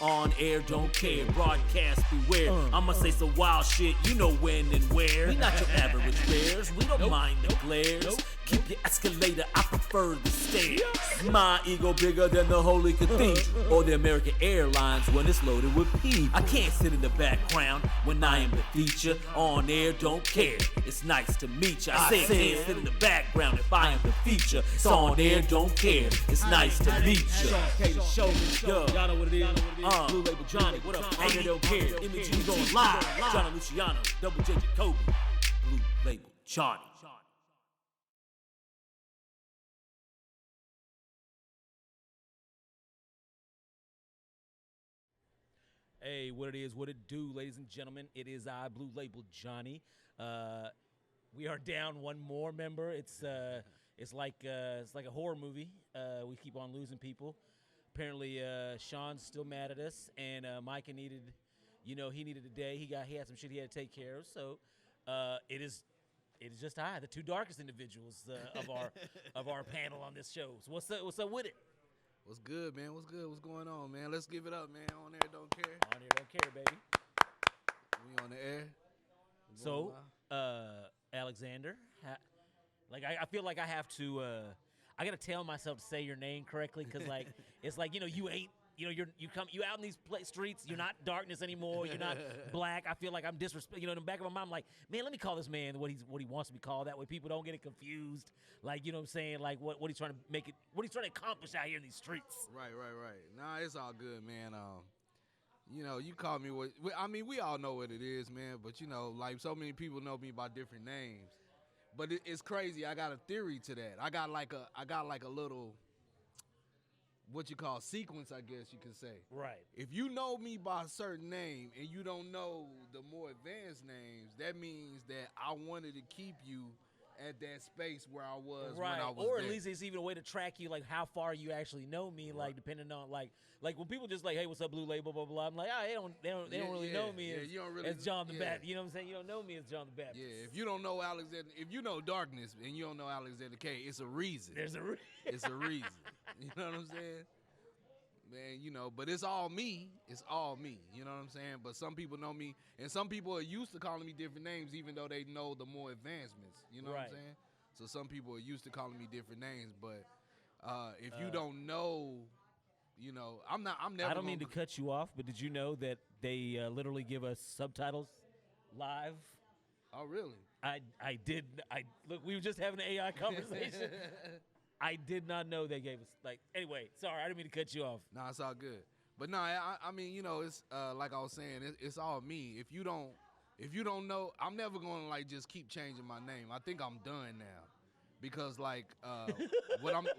On air, don't care, broadcast beware. I'ma say some wild shit, you know when and where. We not your average bears, we don't mind the glares. Keep your escalator, I prefer the stairs. My ego bigger than the Holy Cathedral or the American Airlines when it's loaded with people. I can't sit in the background when I am the feature. On air, don't care, it's nice to meet you. I say can't sit in the background if I am the feature. It's on air, don't care, it's nice to meet you. Y'all know what it is. Blue Label Johnny, what up? On air, don't care, images going live. Johnny Luciano, Double J Jacoby, Blue Label Johnny. Hey, what it is, what it do, ladies and gentlemen. It is I, Blue Label Johnny. We are down one more member. It's like a horror movie. We keep on losing people. Apparently, Sean's still mad at us, and Micah needed, he needed a day. He had some shit he had to take care of. So, it is just I, the two darkest individuals of our panel on this show. So what's up with it? What's good, man? What's good? What's going on, man? Let's give it up, man. On air, don't care. On air, don't care, baby. We on the air. So, Alexander, I feel like I have to, I gotta tell myself to say your name correctly, cause like it's like you ain't, you out in these streets, you're not darkness anymore, you're not black. I feel like I'm disrespect. In the back of my mind, I'm like, man, let me call this man what he wants to be called. That way, people don't get it confused. Like, you know what I'm saying? Like what he's trying to make it, what he's trying to accomplish out here in these streets. Right. Nah, it's all good, man. You call me what I mean. We all know what it is, man. But like so many people know me by different names. But it's crazy. I got a theory to that. I got like a little, what you call sequence, I guess you could say. Right. If you know me by a certain name and you don't know the more advanced names, that means that I wanted to keep you at that space where I was when I was or there. at least it's even a way to track you, like how far you actually know me, like depending on like when people just like, hey, what's up, Blue Label, blah blah blah. I'm like, they don't really know me as John the Baptist. You know what I'm saying? You don't know me as John the Baptist. Yeah, if you don't know Alexander, if you know darkness and you don't know Alexander K, it's a reason. There's a reason. It's a reason. You know what I'm saying? Man, but it's all me. It's all me. You know what I'm saying? But some people know me, and some people are used to calling me different names, even though they know the more advancements. You know what I'm saying? So some people are used to calling me different names, but if you don't know, I'm never. I don't mean to cut you off, but did you know that they literally give us subtitles live? Oh, really? I did. Look, we were just having an AI conversation. I did not know they gave us anyway. Sorry, I didn't mean to cut you off. Nah, it's all good. But no, I mean, it's like I was saying, it's all me. If you don't know, I'm never gonna just keep changing my name. I think I'm done now, because what I'm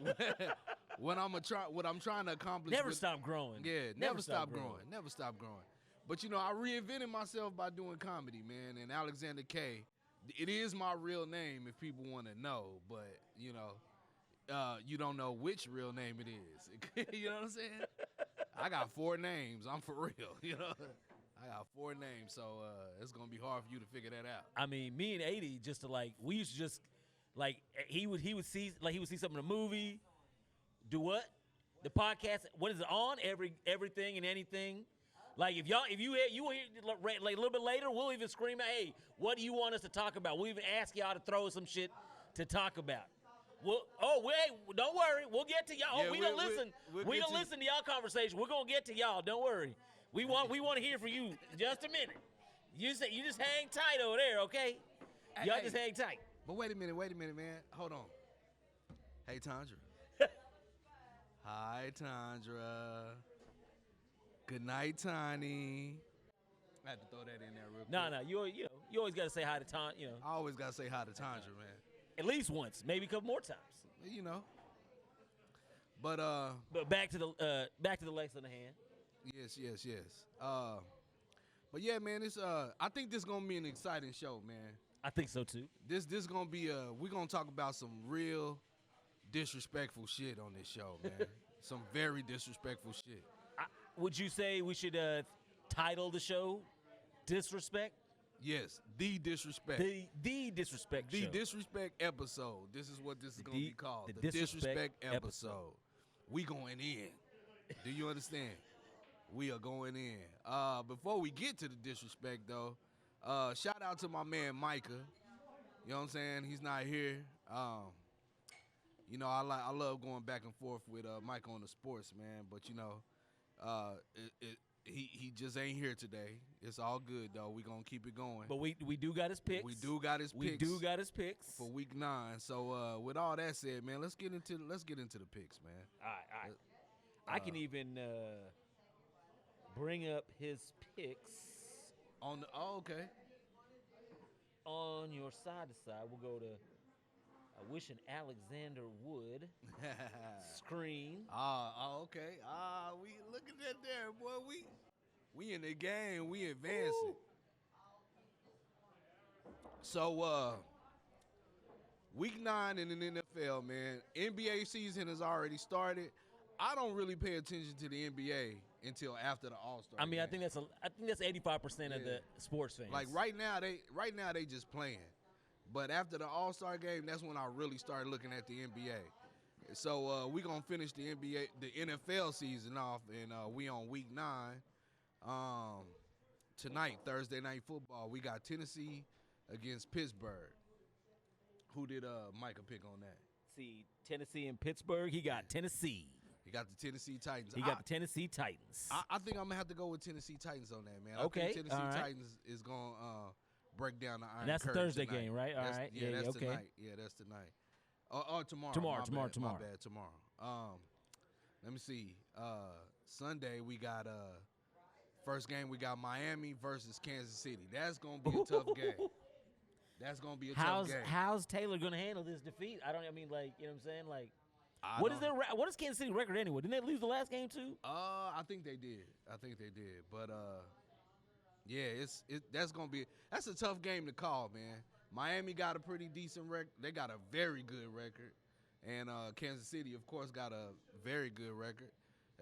trying to accomplish. Never stop growing. Yeah, never stop growing. Never stop growing. But I reinvented myself by doing comedy, man. And Alexander K, it is my real name if people want to know. But you don't know which real name it is. You know what I'm saying? I got 4 names. I'm for real. I got 4 names, so it's gonna be hard for you to figure that out. I mean, me and 80 just to we used to just he would see something in a movie. Do what? The podcast. When is it on? Everything and anything. Like if you hear a little bit later, we'll even scream out, hey, what do you want us to talk about? We'll even ask y'all to throw some shit to talk about. Don't worry. We'll get to y'all. Yeah, we don't listen. We don't listen to y'all conversation. We're gonna get to y'all. Don't worry. We want to hear from you. Just a minute. You just hang tight over there, okay? Y'all just hang tight. But wait a minute, man. Hold on. Hey, Tundra. Hi, Tundra. Good night, Tiny. I had to throw that in there real quick. No. You always gotta say hi to Ton. I always gotta say hi to Tundra, man. At least once, maybe a couple more times. But back to the Lex on the hand. Yes. But yeah, man, it's I think this gonna be an exciting show, man. I think so too. This gonna be we're gonna talk about some real disrespectful shit on this show, man. Some very disrespectful shit. Would you say we should title the show Disrespect? Yes, The Disrespect. The Disrespect show. The Disrespect episode. This is what this is going to be called. The Disrespect Disrespect episode. We going in. Do you understand? We are going in. Before we get to the disrespect, though, shout out to my man Micah. You know what I'm saying? He's not here. I love going back and forth with Micah on the sports, man. But he just ain't here today. It's all good though. We gonna keep it going. But we do got his picks. We do got his picks for week 9. So with all that said, man, let's get into the picks, man. All right. I can even bring up his picks okay. On your side to side. We'll go to wishing Alexander Wood screen. Okay. We look at that there, boy. We in the game. We advancing. Woo. So week 9 in the NFL, man. NBA season has already started. I don't really pay attention to the NBA until after the All-Star. I mean, game. I think that's 85% of the sports fans. Like right now they just playing. But after the All-Star game, that's when I really started looking at the NBA. So we're going to finish the NFL season off, and we on week 9. Tonight, Thursday Night Football, we got Tennessee against Pittsburgh. Who did Micah pick on that? See, Tennessee and Pittsburgh, he got Tennessee. He got the Tennessee Titans. He got the Tennessee Titans. I think I'm going to have to go with Tennessee Titans on that, man. Okay, I think Tennessee Titans is going to break down the Iron and that's the Thursday game, right? All right. Yeah, that's okay. tonight. Yeah, that's tonight. Or tomorrow. Tomorrow. My bad, tomorrow. Let me see. Sunday we got first game we got Miami versus Kansas City. That's gonna be a tough game. That's gonna be a tough game. How's Taylor gonna handle this defeat? You know what I'm saying? Like, what is Kansas City record anyway? Didn't they lose the last game too? I think they did. But yeah, that's a tough game to call, man. Miami got a pretty decent record. They got a very good record. And Kansas City, of course, got a very good record.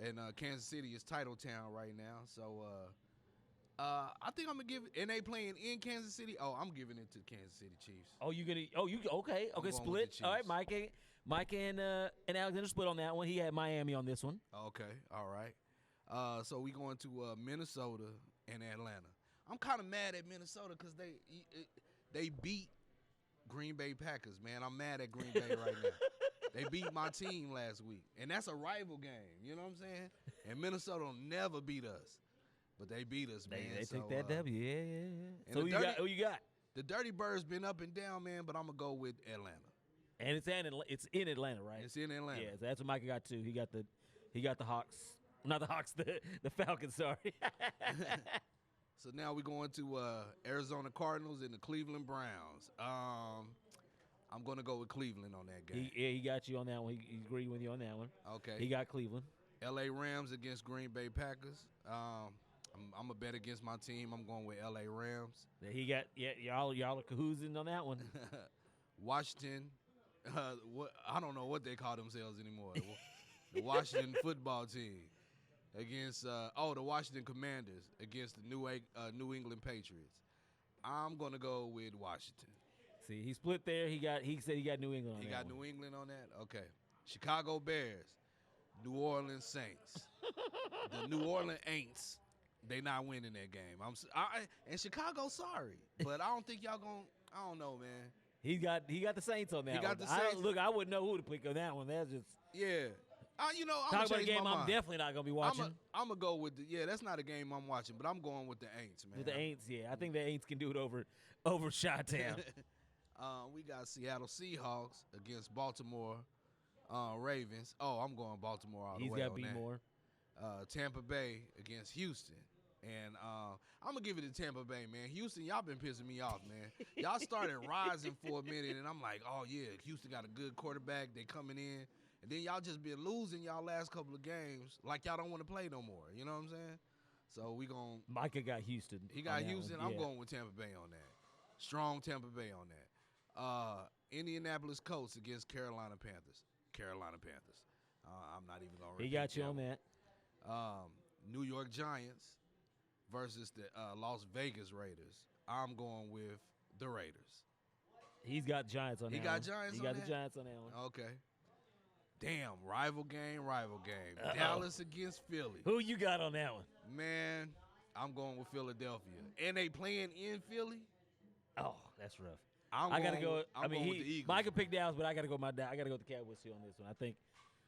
And Kansas City is title town right now. So I think I'm going to give it. And they playing in Kansas City. Oh, I'm giving it to Kansas City Chiefs. Okay, split. All right, Mike and Alexander split on that one. He had Miami on this one. Okay, all right. So we going to Minnesota and Atlanta. I'm kind of mad at Minnesota because they beat Green Bay Packers, man. I'm mad at Green Bay right now. They beat my team last week, and that's a rival game. You know what I'm saying? And Minnesota will never beat us, but they beat us, man. They take that W, yeah. So who you got? The Dirty Birds been up and down, man, but I'm gonna go with Atlanta. And it's in Atlanta, right? It's in Atlanta. Yeah, so that's what Micah got too. He got the Hawks, not the Hawks, the Falcons. Sorry. So now we're going to Arizona Cardinals and the Cleveland Browns. I'm going to go with Cleveland on that game. He got you on that one. He agreed with you on that one. Okay. He got Cleveland. L.A. Rams against Green Bay Packers. I'm a bet against my team. I'm going with L.A. Rams. He got y'all are cahoozing on that one. Washington. I don't know what they call themselves anymore. The Washington football team against the Washington Commanders against the New England Patriots. I'm gonna go with Washington. See, he split there. He said he got New England on that. He got New England on that? Okay. Chicago Bears, New Orleans Saints. The New Orleans Aints, they not winning that game. And Chicago, sorry. But I don't think y'all I don't know, man. He got the Saints on that one. He got the Saints. I wouldn't know who to pick on that one. That's just yeah. I'm talk about a game I'm definitely not gonna be watching. I'm gonna go with that's not a game I'm watching, but I'm going with the Aints, man. With the Aints, yeah. I think the Aints can do it over Chi-Town. We got Seattle Seahawks against Baltimore Ravens. Oh, I'm going Baltimore all the way. He's got to be more. Tampa Bay against Houston. And I'm going to give it to Tampa Bay, man. Houston, y'all been pissing me off, man. Y'all started rising for a minute, and I'm like, oh, yeah, Houston got a good quarterback. They coming in. And then y'all just been losing y'all last couple of games like y'all don't want to play no more. You know what I'm saying? So we going to – Micah got Houston. He got Houston. I'm going with Tampa Bay on that. Strong Tampa Bay on that. Indianapolis Colts against Carolina Panthers. I'm not even going to repeat. He got you on that. New York Giants versus the Las Vegas Raiders. I'm going with the Raiders. He's got Giants on that one. He got Giants on that? He got the Giants on that one. Okay. Damn, rival game. Dallas against Philly. Who you got on that one? Man, I'm going with Philadelphia. And they playing in Philly? Oh, that's rough. I'm going with the Eagles. Mike can pick Dallas, but I gotta go I gotta go with the Cowboys here on this one.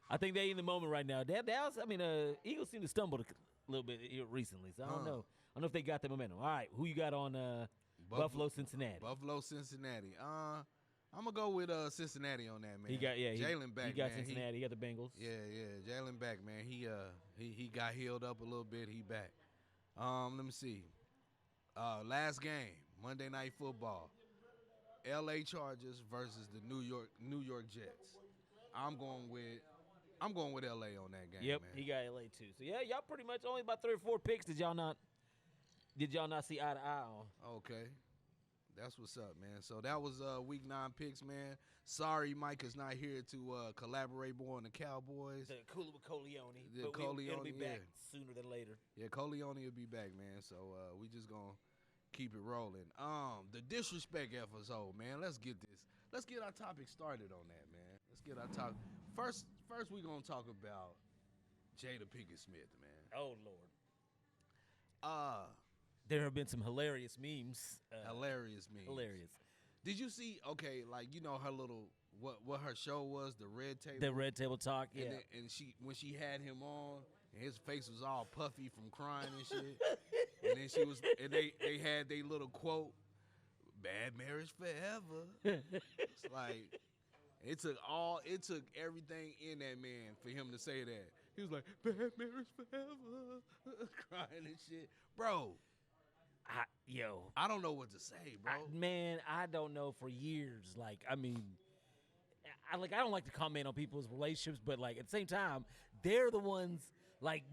I think they in the moment right now. Dallas, Eagles seem to stumble a little bit here recently, so I don't know. I don't know if they got the momentum. All right, who you got on Buffalo, Cincinnati? Buffalo, Cincinnati. I'm gonna go with Cincinnati on that, man. Jalen back. He got man. Cincinnati. He got the Bengals. Yeah. Jalen back, man. He got healed up a little bit. He back. Let me see. Last game, Monday Night Football. L.A. Chargers versus the New York Jets. I'm going with L.A. on that game. Yep, man. he got L.A. too. So yeah, y'all pretty much only about 3 or 4 picks. Did y'all not see eye to eye on? Okay. That's what's up, man. So that was week 9 picks, man. Sorry Mike is not here to collaborate more on the Cowboys. The Cool with Coleone. It'll be back sooner than later. Yeah, Coleone will be back, man. So we just gonna keep it rolling. The disrespect episode, man. Let's get our topic started on that, man. Let's get our topic. First we gonna talk about Jada Pinkett Smith, man. Oh Lord. There have been some hilarious memes. Hilarious. Did you see? Okay, like her little what her show was, the Red Table. The Red Table Talk. Yeah. And when she had him on, and his face was all puffy from crying and shit. And then they had their little quote, "Bad marriage forever." It's like it took everything in that man for him to say that. He was like, "Bad marriage forever," crying and shit, bro. I don't know what to say, bro. I don't know for years. I don't like to comment on people's relationships, but at the same time, they're the ones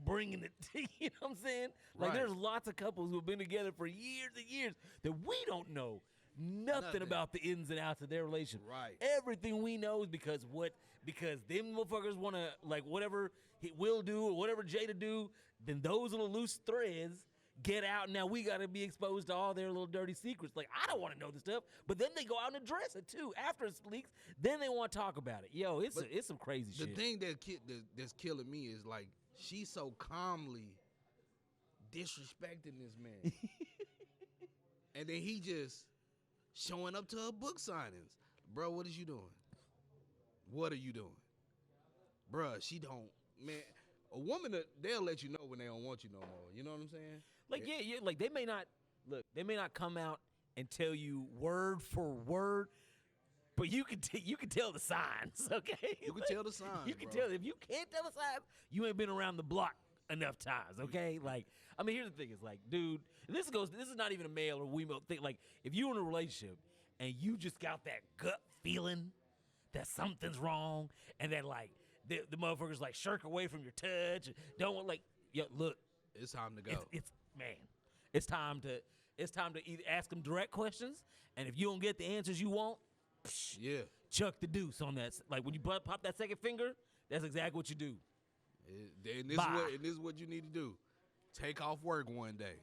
bringing it. You know what I'm saying? Right. There's lots of couples who have been together for years and years that we don't know nothing about the ins and outs of their relationship. Right. Everything we know is because them motherfuckers want to whatever Will do or whatever Jada do. Then those little loose threads get out, and now we got to be exposed to all their little dirty secrets. I don't want to know this stuff, but then they go out and address it too. After it leaks, then they want to talk about it. Yo, it's some crazy shit. The thing that's killing me is she's so calmly disrespecting this man. And then he just showing up to her book signings. Bro, what is you doing? What are you doing? Bruh, she don't, man. A woman, they'll let you know when they don't want you no more. You know what I'm saying? They may not come out and tell you word for word, but you can tell the signs, okay? You can tell the signs. You can tell. If you can't tell the signs, you ain't been around the block enough times, okay? Here's the thing: is dude, and this is not even a male or female thing. If you're in a relationship and you just got that gut feeling that something's wrong, and that the motherfuckers shirk away from your touch, don't want look. It's time to go. It's time to either ask them direct questions, and if you don't get the answers you want, chuck the deuce on that. When you pop that second finger, that's exactly what you do. And this is what you need to do. Take off work one day.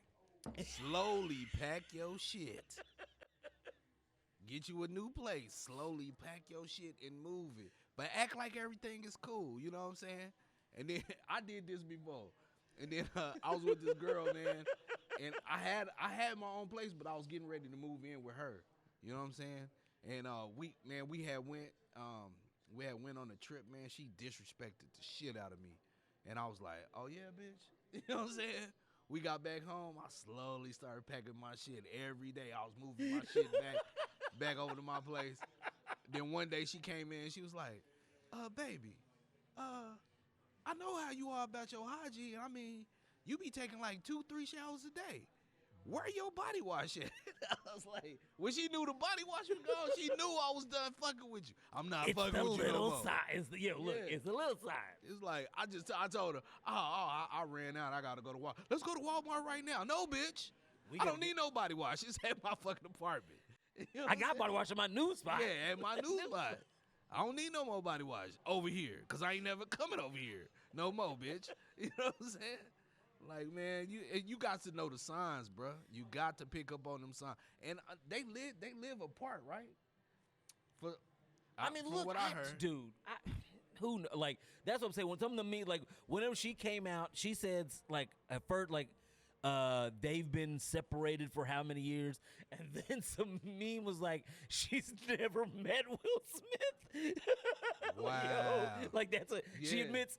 Slowly pack your shit. Get you a new place. Slowly pack your shit and move it. But act like everything is cool. You know what I'm saying? And then I did this before. And then I was with this girl, man. And I had my own place, but I was getting ready to move in with her. You know what I'm saying? And we had went on a trip, man. She disrespected the shit out of me. And I was like, "Oh yeah, bitch." You know what I'm saying? We got back home. I slowly started packing my shit every day. I was moving my shit back over to my place. Then one day she came in and she was like, "Baby, I know how you are about your hygiene. I mean, you be taking 2-3 showers a day. Where your body wash at?" I was like, when she knew the body wash was gone, she knew I was done fucking with you. I'm not fucking with you no more. It's the little sign. It's I told her, I ran out. I got to go to Walmart. Let's go to Walmart right now. No, bitch. I don't need no body wash. It's at my fucking apartment. You know I got body wash in my new spot. Yeah, at my new spot. I don't need no more body wash over here because I ain't never coming over here no more, bitch. You know what I'm saying? Man, you got to know the signs, bro. You got to pick up on them signs. And they live apart, right? From what I heard. Dude, like that's what I'm saying. When something to me, like whenever she came out, she said like at first like they've been separated for how many years, and then some meme was like she's never met Will Smith. Wow. Like that's a she Yeah. admits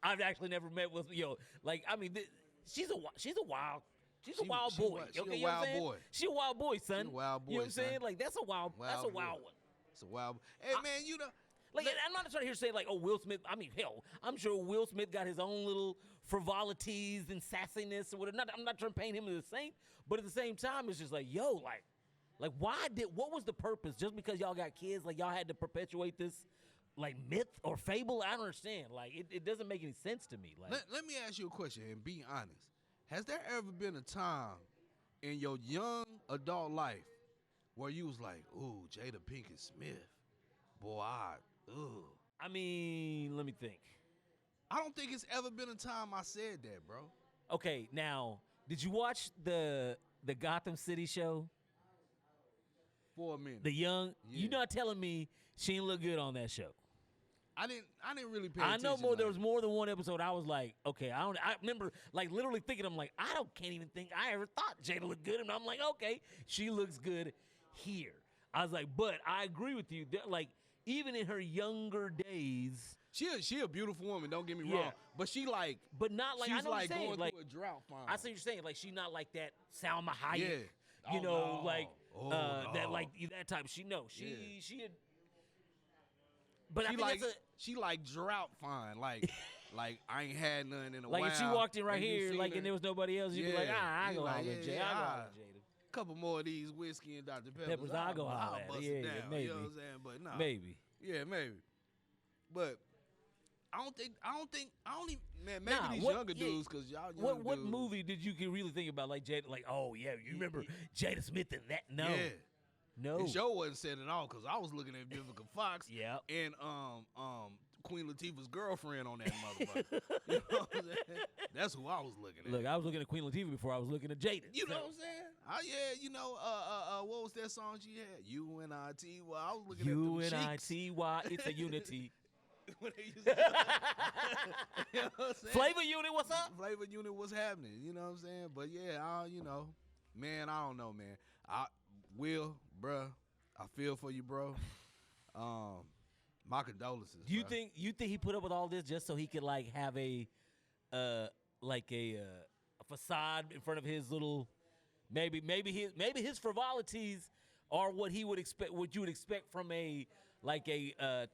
I've actually never met Will Smith. Like I mean she's a wild She- wild she boy. wa- she a Okay, you know what wild I'm saying? boy. She a wild boy, son. She a wild You know boy, what I'm saying? son. Like that's a wild Wild one. It's a wild. Hey man, you know. Like, and I'm not trying to hear say like, oh, Will Smith. I mean, hell, I'm sure Will Smith got his own little frivolities and sassiness or whatever. I'm not trying to paint him as a saint, but at the same time, it's just like, yo, like, what was the purpose? Just because y'all got kids, like, y'all had to perpetuate this, like, myth or fable? I don't understand. Like, it doesn't make any sense to me. Like, Let me ask you a question and be honest. Has there ever been a time in your young adult life where you was like, ooh, Jada Pinkett Smith, boy, ooh. I mean, let me think. I don't think it's ever been a time I said that, bro. Okay, now, did you watch the Gotham City show? For a minute. The young, Yeah. you not telling me she didn't look good on that show. I didn't really pay I attention. know more. There like- was more than one episode. I was like, okay, I remember like literally thinking, I'm like, can't even think I ever thought Jada looked good, and I'm like, okay, she looks good here. I was like, but I agree with you. Like even in her younger days, She a beautiful woman, don't get me Yeah. wrong. But she like but not like she's I know like what you're saying. going Like through a drought fine. I see what you're saying. Like she's not like that Salma Hayek. Yeah. You Oh, know, no. like Oh, that no. like that type. She Yeah. had. But I she think like that's a. she like drought fine. Like like I ain't had none in a Like while. if she walked in right and you here, seen like her, and there was nobody else, you'd be like, I You go like, holler at Jada. I go holler at Jada. couple more of these whiskey and Dr. Peppers. Peppers, I'll go holler at her. bust Yeah, it yeah, down. maybe. You know what I'm saying? But no. Maybe. Yeah, maybe. But I don't even, man, maybe Nah, these what- younger yeah, dudes, because y'all younger What dudes. movie did you can really think about like Jada? Like, oh yeah, you remember Jada Smith and that? No, Yeah. no. The show wasn't said at all because I was looking at Vivica Fox Yeah. and Queen Latifah's girlfriend on that motherfucker. You know what I'm saying? That's who I was looking at. Look, I was looking at Queen Latifah before I was looking at Jada. You know So, what I'm saying? Yeah, you know, what was that song she had? UNIT. Well, I was looking at them cheeks. UNITY, it's a unity. When they used to- You know what I'm saying? Flavor Unit, what's up? Flavor Unit was happening. You know what I'm saying? But yeah, you know, man, I don't know, man. Will, bruh, I feel for you, bro. My condolences. Do you bruh. think he put up with all this just so he could like have a facade in front of his little maybe his frivolities are what he would expect, what you would expect from a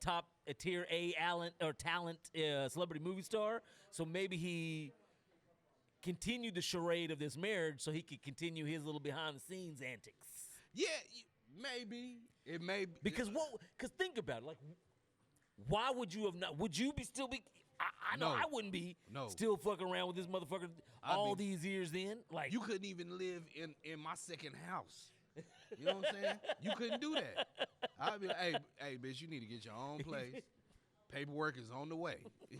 top tier A talent celebrity movie star. So maybe he continued the charade of this marriage so he could continue his little behind the scenes antics. Yeah, maybe. It may be. Because think about it, like, why would you have not? Would you still be? I know No. I wouldn't be No. still fucking around with this motherfucker all these years. Then, like, You couldn't even live in my second house. You know what I'm saying? You couldn't do that. I'd be like, hey, bitch, you need to get your own place. Paperwork is on the way.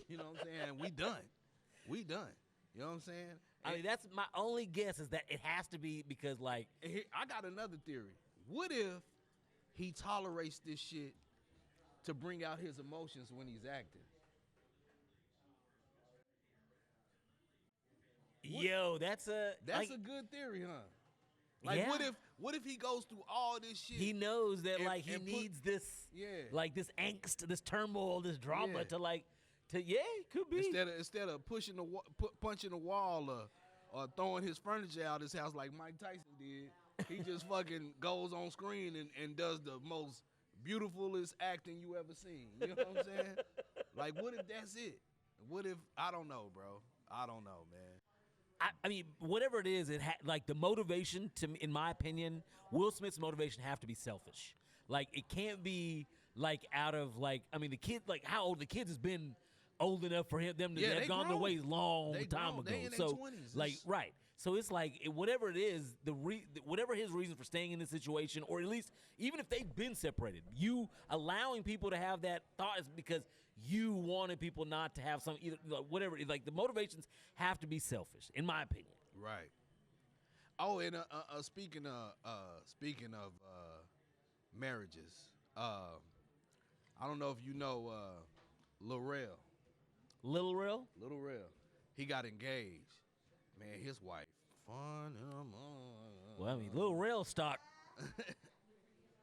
You know what I'm saying? We done. You know what I'm saying? I mean, that's my only guess is that it has to be because, like, And I got another theory. What if he tolerates this shit to bring out his emotions when he's acting? yo, that's a That's like, a good theory, huh? Like, yeah. what if he goes through all this shit? he knows that and- like he and put- needs this, Yeah. like this angst, this turmoil, this drama Yeah. to it could be. Instead of pushing punching the wall or throwing his furniture out his house like Mike Tyson did, he just fucking goes on screen and does the most beautifulest acting you ever seen. You know what I'm saying? Like, what if that's it? What if I don't know, bro? I don't know, man. I mean, whatever it is, like the motivation to me, in my opinion, Will Smith's motivation have to be selfish. Like it can't be like out of like I mean the kid like how old the kids has been old enough for them to Yeah, have they gone their grown. ways long They time grown. ago. They in their So 20s. like It's- right. So it's like whatever it is, whatever his reason for staying in this situation, or at least even if they've been separated, you allowing people to have that thought is because you wanted people not to have some either like, whatever. Like the motivations have to be selfish, in my opinion. Right. Oh, and speaking of marriages, I don't know if you know Lil Rel. Lil Rel? Little Rel. He got engaged. Man, his wife. Fun. Well, I mean, Lil Rel stock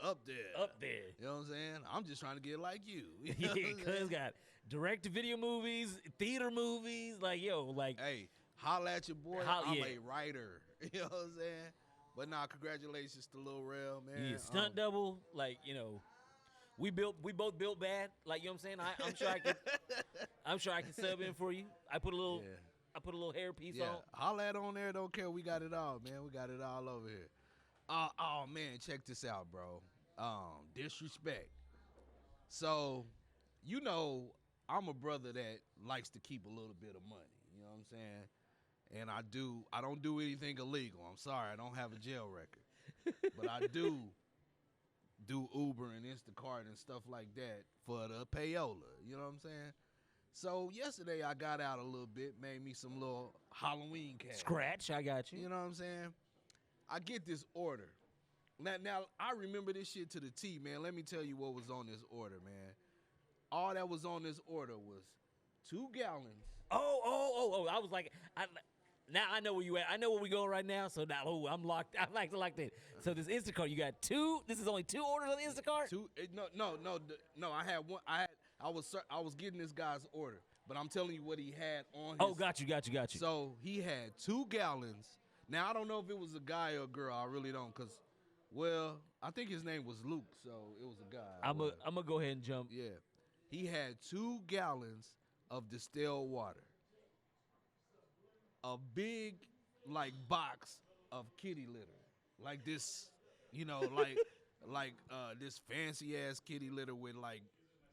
Up there. up there. You know what I'm saying? I'm just trying to get like you. You know Yeah, what I'm because saying? got direct-to-video movies, theater movies, like, yo, like, Hey, holla at your boy. Yeah. I'm a writer. You know what I'm saying? But nah, congratulations to Lil Rel, man. yeah, stunt double, like, you know, we both built bad. Like, you know what I'm saying? I'm sure I can sub in for you. I put a little hair piece Yeah, on. holla at on there. Don't care. We got it all, man. We got it all over here. Oh man, check this out, bro. Disrespect. So, you know, I'm a brother that likes to keep a little bit of money. You know what I'm saying? And I don't do anything illegal. I'm sorry, I don't have a jail record. But I do Uber and Instacart and stuff like that for the payola. You know what I'm saying? So yesterday I got out a little bit, made me some little Halloween cash. Scratch, I got you. You know what I'm saying? I get this order. Now I remember this shit to the T, man. Let me tell you what was on this order, man. All that was on this order was 2 gallons. Oh! I was like, now I know where you at. I know where we going right now. So now, I'm locked. I like that. So this Instacart, you got 2. This is only 2 orders on the Instacart. No. I had one. I was getting this guy's order, but I'm telling you what he had on. His, Oh, got you. So he had 2 gallons. Now I don't know if it was a guy or a girl. I really don't, cause, well, I think his name was Luke, so it was a guy. I'm gonna go ahead and jump. Yeah, he had 2 gallons of distilled water. A big, like, box of kitty litter, like this, you know, like this fancy ass kitty litter with like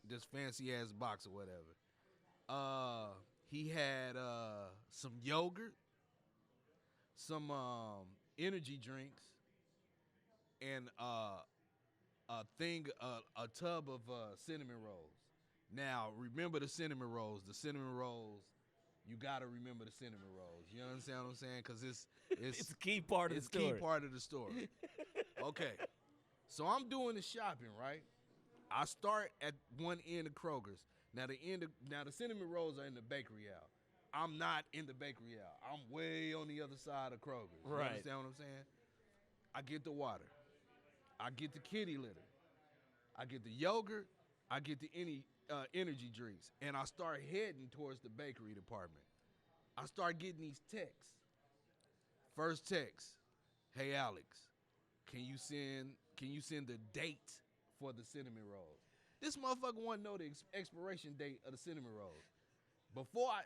this fancy ass box or whatever. He had some yogurt, some energy drinks, and a tub of cinnamon rolls. Now remember the cinnamon rolls. The cinnamon rolls. You gotta remember the cinnamon rolls. You understand what I'm saying? Cause it's a key part of the story. It's key part of the story. Okay, so I'm doing the shopping, right? I start at one end of Kroger's. Now the cinnamon rolls are in the bakery aisle. I'm not in the bakery aisle. I'm way on the other side of Kroger's. You Right. understand what I'm saying? I get the water. I get the kitty litter. I get the yogurt. I get the energy drinks, and I start heading towards the bakery department. I start getting these texts. First text, hey Alex, can you send the date for the cinnamon rolls? This motherfucker want to know the expiration date of the cinnamon rolls.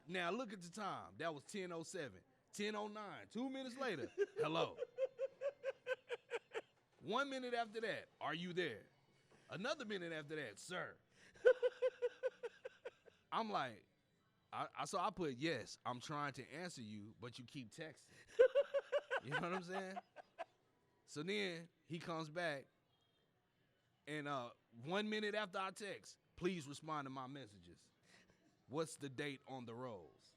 Now look at the time. That was 10:07, 10:09. 2 minutes later, hello. 1 minute after that, are you there? Another minute after that, sir. I'm like, so I put, yes, I'm trying to answer you, but you keep texting. You know what I'm saying? So then he comes back, and 1 minute after I text, please respond to my messages. What's the date on the rolls?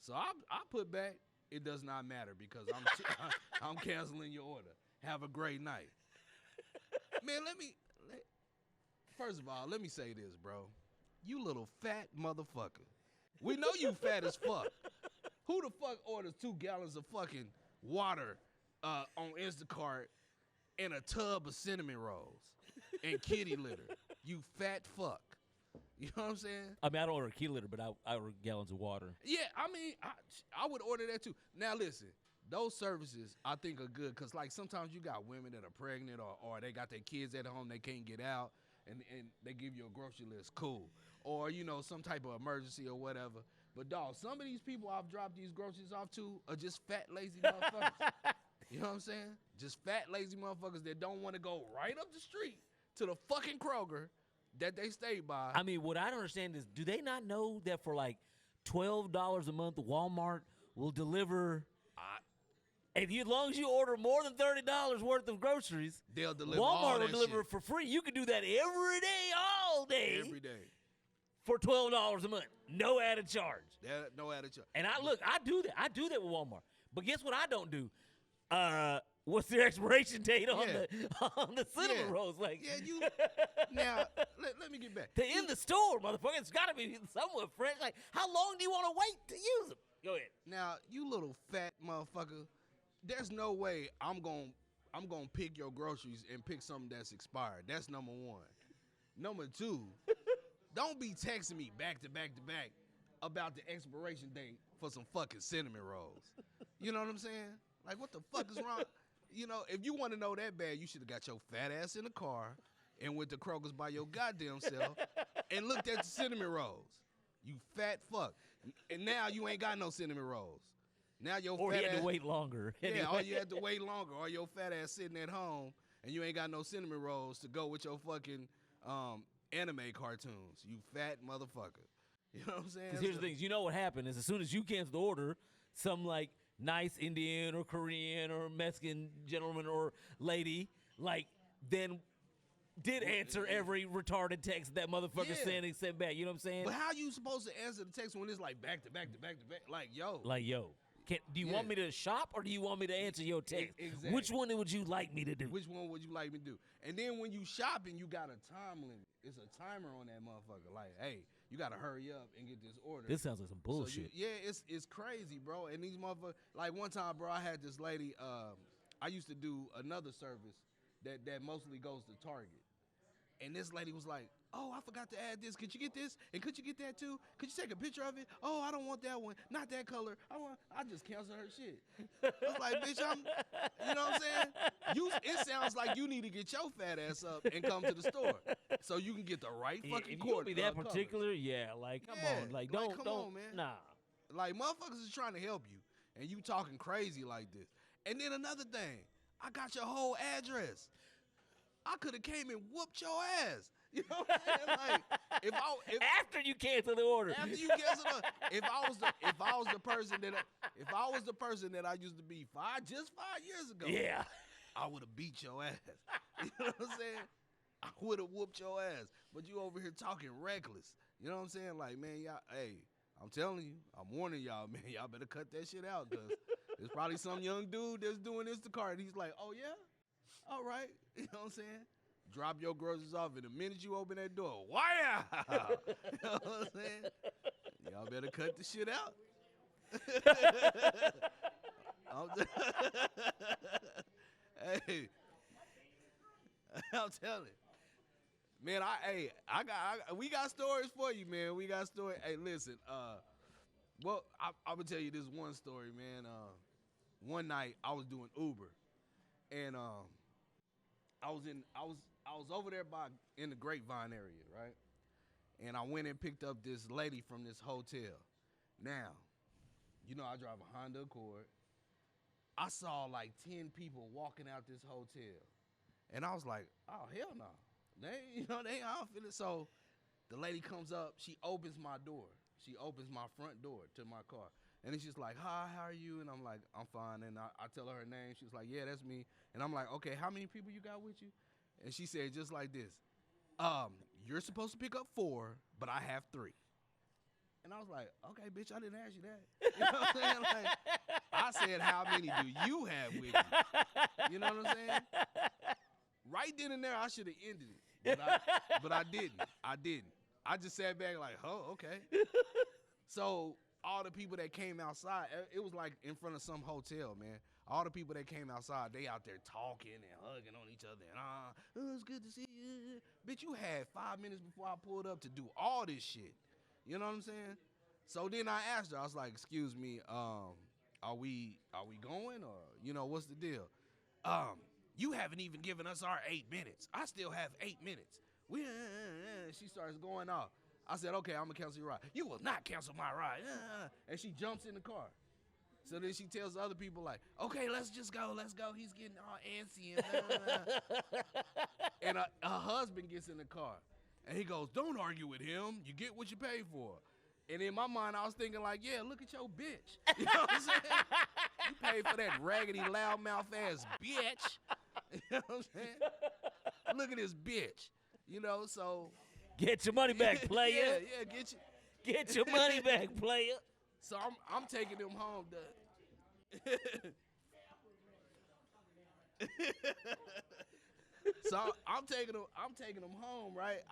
So I put back, it does not matter because I'm canceling your order. Have a great night. Man, first of all, let me say this, bro. You little fat motherfucker. We know you fat as fuck. Who the fuck orders 2 gallons of fucking water on Instacart and a tub of cinnamon rolls and kitty litter? You fat fuck. You know what I'm saying? I mean, I don't order a kitty litter, but I order gallons of water. Yeah, I mean, I would order that too. Now listen, those services I think are good because like sometimes you got women that are pregnant or they got their kids at home, they can't get out, and they give you a grocery list, cool. Or, you know, some type of emergency or whatever. But dog, some of these people I've dropped these groceries off to are just fat, lazy motherfuckers. You know what I'm saying? Just fat, lazy motherfuckers that don't want to go right up the street to the fucking Kroger that they stay by. I mean, what I don't understand is, do they not know that for like $12 a month, Walmart will deliver? As long as you order more than $30 worth of groceries, they'll deliver all Walmart that will deliver shit for free. You can do that every day, all day. every day. For $12 a month, no added charge. No added charge. And I do that. I do that with Walmart. But guess what I don't do? What's their expiration date on Yeah. the cinnamon Yeah. rolls? Like, Yeah, you. Now, let me get back. they're in the store, motherfucker. It's got to be somewhat fresh. Like, how long do you want to wait to use them? Go ahead. Now, you little fat motherfucker. There's no way I'm gonna pick your groceries and pick something that's expired. That's number one. Number two, don't be texting me back to back to back about the expiration date for some fucking cinnamon rolls. You know what I'm saying? Like, what the fuck is wrong? You know, if you want to know that bad, you should have got your fat ass in the car and went to Kroger's by your goddamn self and looked at the cinnamon rolls. You fat fuck. And now you ain't got no cinnamon rolls. Now your Or fat you had ass, to wait longer. Yeah, or you had to wait longer. Or your fat ass sitting at home and you ain't got no cinnamon rolls to go with your fucking anime cartoons. You fat motherfucker. You know what I'm saying? Because here's the thing. You know what happened is as soon as you cancel the order, some like nice Indian or Korean or Mexican gentleman or lady then did answer every retarded text that motherfucker sent and sent back. You know what I'm saying? But how you supposed to answer the text when it's like back to back to back to back? Like, yo. Like, yo, do you want me to shop or do you want me to answer your text? Exactly. Which one would you like me to do? Which one would you like me to do? And then when you shopping, you got a time limit. It's a timer on that motherfucker. Like, hey, you got to hurry up and get this order. This sounds like some bullshit. It's crazy, bro. And these motherfuckers, like one time, bro, I had this lady, I used to do another service that mostly goes to Target. And this lady was like, oh, I forgot to add this. Could you get this? And could you get that too? Could you take a picture of it? Oh, I don't want that one. Not that color. I just canceled her shit. I was like, bitch, you know what I'm saying? It sounds like you need to get your fat ass up and come to the store so you can get the right fucking if you want to be that colors. particular, come on. Like, don't, on, man. Nah. Like, motherfuckers is trying to help you, and you talking crazy like this. And then another thing, I got your whole address. I could have came and whooped your ass. You know what I'm saying? Like, after you cancel the order. After you cancel if I was the person that I used to be just 5 years ago, yeah, I would have beat your ass. You know what I'm saying? I would have whooped your ass. But you over here talking reckless. You know what I'm saying? Like, man, y'all, hey, I'm telling you, I'm warning y'all, man, y'all better cut that shit out, because there's probably some young dude that's doing Instacart, and he's like, oh yeah? All right. You know what I'm saying? Drop your groceries off, and the minute you open that door, wire! You know what I'm saying? Y'all better cut the shit out. Hey, I'm telling you. Man, we got stories for you, man. We got stories. Hey, listen, well, I'm gonna tell you this one story, man. One night I was doing Uber, and I was over there in the Grapevine area, right? And I went and picked up this lady from this hotel. Now, you know I drive a Honda Accord. I saw like 10 people walking out this hotel, and I was like, oh hell no, I don't feel it. So the lady comes up, she opens my door. She opens my front door to my car. And then she's like, hi, how are you? And I'm like, I'm fine. And I tell her name. She was like, yeah, that's me. And I'm like, okay, how many people you got with you? And she said just like this, you're supposed to pick up 4, but I have 3. And I was like, okay, bitch, I didn't ask you that. You know what I'm saying? Like, I said, how many do you have with you? You know what I'm saying? Right then and there, I should have ended it. But I didn't. I just sat back like, oh, okay. So all the people that came outside, it was like in front of some hotel, man. All the people that came outside, they out there talking and hugging on each other. And it's good to see you. Bitch, you had 5 minutes before I pulled up to do all this shit. You know what I'm saying? So then I asked her, I was like, excuse me, are we going, or, what's the deal? You haven't even given us our 8 minutes. I still have 8 minutes. She starts going off. I said, okay, I'm going to cancel your ride. You will not cancel my ride. And she jumps in the car. So then she tells the other people, like, okay, let's go. He's getting all antsy. And her husband gets in the car. And he goes, don't argue with him. You get what you pay for. And in my mind, I was thinking, like, yeah, look at your bitch. You know what I'm saying? You paid for that raggedy, loudmouth ass bitch. You know what I'm saying? Look at this bitch. So. Get your money back, player. Yeah, get your money back, player. So I'm taking them home. So I'm taking them home, right?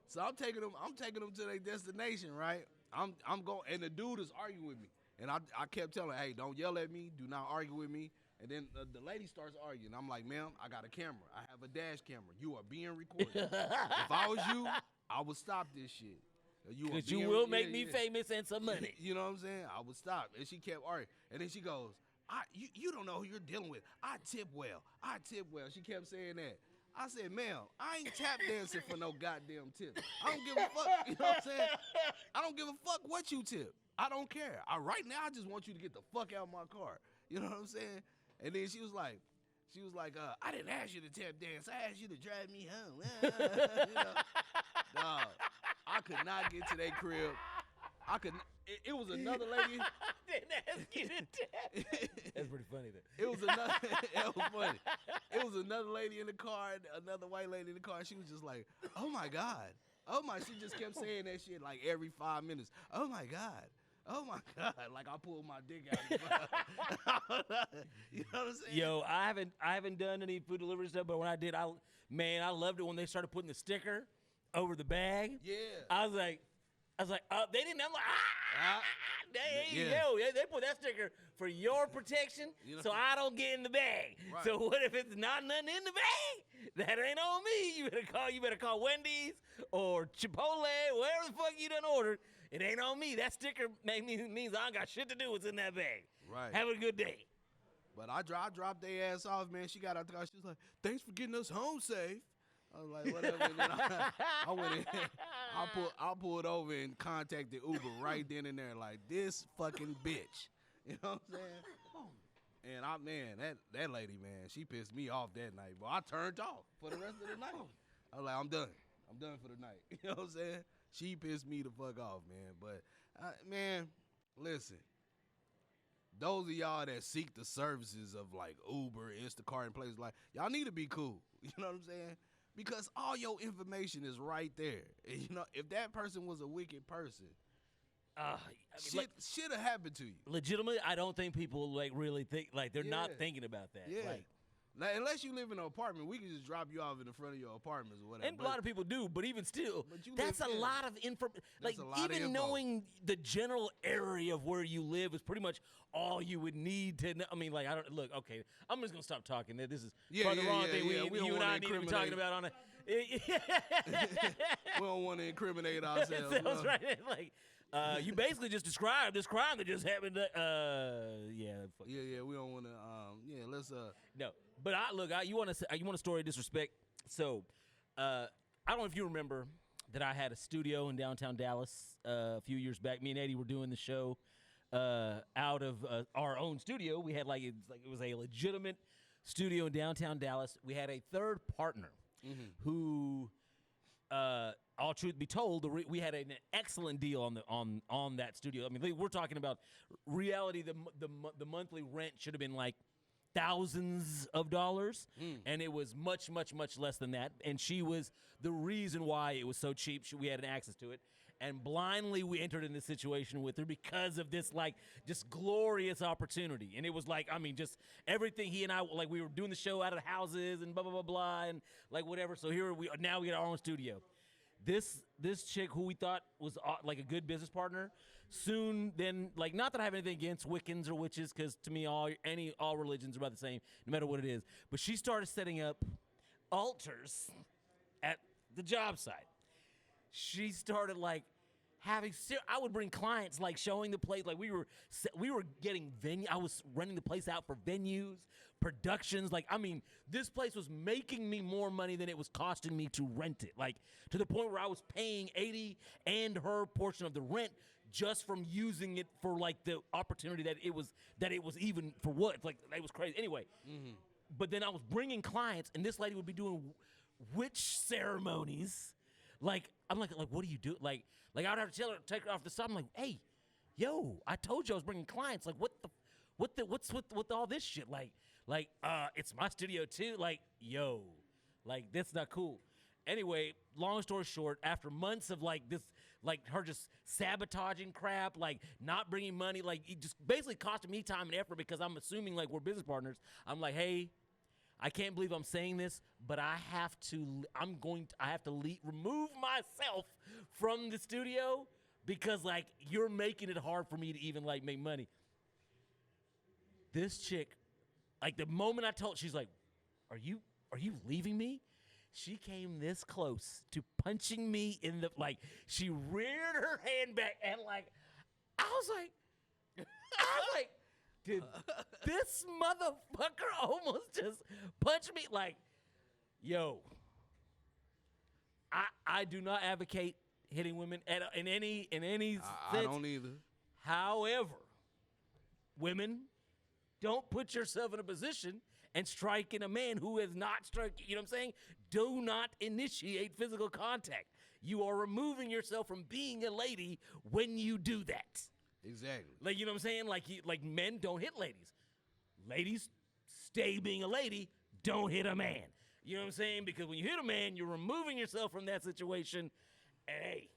So I'm taking them to their destination, right? I'm going, and the dude is arguing with me, and I kept telling her, hey, don't yell at me, do not argue with me. And then the lady starts arguing. I'm like, ma'am, I got a camera. I have a dash camera. You are being recorded. If I was you, I would stop this shit. Because you will make me famous and some money. You know what I'm saying? I would stop. And she kept arguing. And then she goes, you don't know who you're dealing with. I tip well. She kept saying that. I said, ma'am, I ain't tap dancing for no goddamn tip. I don't give a fuck. You know what I'm saying? I don't give a fuck what you tip. I don't care. Right now, I just want you to get the fuck out of my car. You know what I'm saying? And then she was like, I didn't ask you to tap dance. I asked you to drive me home. You know? Dog, I could not get to that crib. It was another lady. I didn't ask you to tap. That's pretty funny, though. It was another. It was funny. It was another lady in the car, another white lady in the car. She was just like, "Oh my God, oh my!" She just kept saying that shit like every 5 minutes. Oh my God. Oh my God! Like I pulled my dick out. You know what I'm saying? Yo, I haven't done any food delivery stuff, but when I did, I loved it when they started putting the sticker over the bag. Yeah. I was like, they didn't. I'm like, they put that sticker for your protection, You know? so I don't get in the bag. Right. So what if it's not nothing in the bag? That ain't on me. You better call Wendy's or Chipotle, wherever the fuck you done ordered. It ain't on me. That sticker means I ain't got shit to do what's in that bag. Right. Have a good day. But I dropped their ass off, man. She got out the car. She was like, "Thanks for getting us home safe." I was like, "Whatever." And then I went in. I pulled over and contacted Uber right then and there, like this fucking bitch. You know what I'm saying? And that lady, man, she pissed me off that night. But I turned off for the rest of the night. I was like, I'm done. I'm done for the night. You know what I'm saying? She pissed me the fuck off, man. But, man, listen. Those of y'all that seek the services of, like, Uber, Instacart, and places like, y'all need to be cool. You know what I'm saying? Because all your information is right there. And, you know, if that person was a wicked person, shit have happened to you. Legitimately, I don't think people, like, really think, like, they're not thinking about that. Yeah. Like, unless you live in an apartment, we can just drop you off in the front of your apartments or whatever. And a lot of people do, but even still, that's a live, lot of info. Like, a lot of even info. knowing the general area of where you live is pretty much all you would need to know. I mean, like, okay, I'm just going to stop talking. This is probably the wrong thing you and I need to be talking about on a... We don't want to incriminate ourselves. That's right. Like, you basically just described this crime that just happened. Yeah, we don't want to. Let's. No, but you want a story of disrespect? So, I don't know if you remember that I had a studio in downtown Dallas a few years back. Me and Eddie were doing the show out of our own studio. We had it was a legitimate studio in downtown Dallas. We had a third partner who. All truth be told, we had an excellent deal on that studio. I mean, we're talking about reality. The monthly rent should have been like thousands of dollars, and it was much, much, much less than that. And she was the reason why it was so cheap. We had access to it, and blindly we entered in this situation with her because of this just glorious opportunity. And it was just everything he and I we were doing the show out of the houses and blah blah blah blah and whatever. So here we now we get our own studio. This chick who we thought was a good business partner, soon then not that I have anything against Wiccans or witches, because to me all religions are about the same, no matter what it is. But she started setting up altars at the job site. She started I would bring clients showing the place, we were getting venue. I was renting the place out for venues, productions. This place was making me more money than it was costing me to rent it. To the point where I was paying 80 and her portion of the rent just from using it for the opportunity that it was even for what. It was crazy. Anyway, but then I was bringing clients, and this lady would be doing witch ceremonies. I'm like, what do you do? I would have to tell her, take her off the side. I'm like, hey, yo, I told you I was bringing clients. What's with all this shit? It's my studio too. That's not cool. Anyway, long story short, after months of this like her just sabotaging crap, like not bringing money, like it just basically costing me time and effort because I'm assuming like we're business partners. I'm like, hey, I can't believe I'm saying this, but I have to remove myself from the studio because like you're making it hard for me to even like make money. This chick, like the moment I told, she's like, are you leaving me? She came this close to punching me in the, like, she reared her hand back and like, I was like, did this motherfucker almost just punch me? Like, yo, I do not advocate hitting women in any sense. I don't either. However, women, don't put yourself in a position and striking a man who is not striking. You know what I'm saying? Do not initiate physical contact. You are removing yourself from being a lady when you do that. Exactly. Like, you know what I'm saying? Like men don't hit ladies. Ladies, stay being a lady. Don't hit a man. You know what I'm saying? Because when you hit a man, you're removing yourself from that situation. And hey,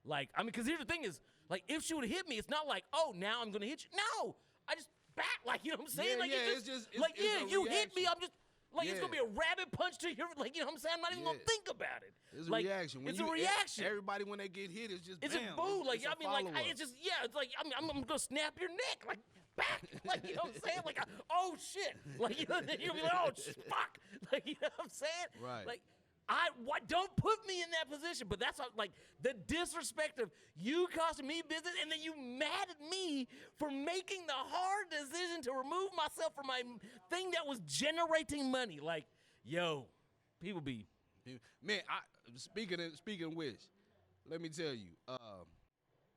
like, I mean, because here's the thing is, like, if she would have hit me, it's not like, oh, now I'm going to hit you. No, I just back, like, you know what I'm saying? Yeah, like, yeah, it's like, yeah, you hit me, I'm just, like, it's going to be a rabbit punch to your, like, you know what I'm saying? I'm not even going to think about it. It's like, a reaction. It's a reaction. Everybody, when they get hit, it's just it's bam. a boo. Like, it's I mean, like, it's just, yeah, it's like, I'm going to snap your neck. Like, back. Like, you know what I'm saying? Like, oh, shit. Like, you know, then you'll be like, oh, fuck. Like, you know what I'm saying? Right. Like, don't put me in that position. But that's how, like, the disrespect of you costing me business and then you mad at me for making the hard decision to remove myself from my thing that was generating money. Like, yo, people be. Man, speaking of which, let me tell you,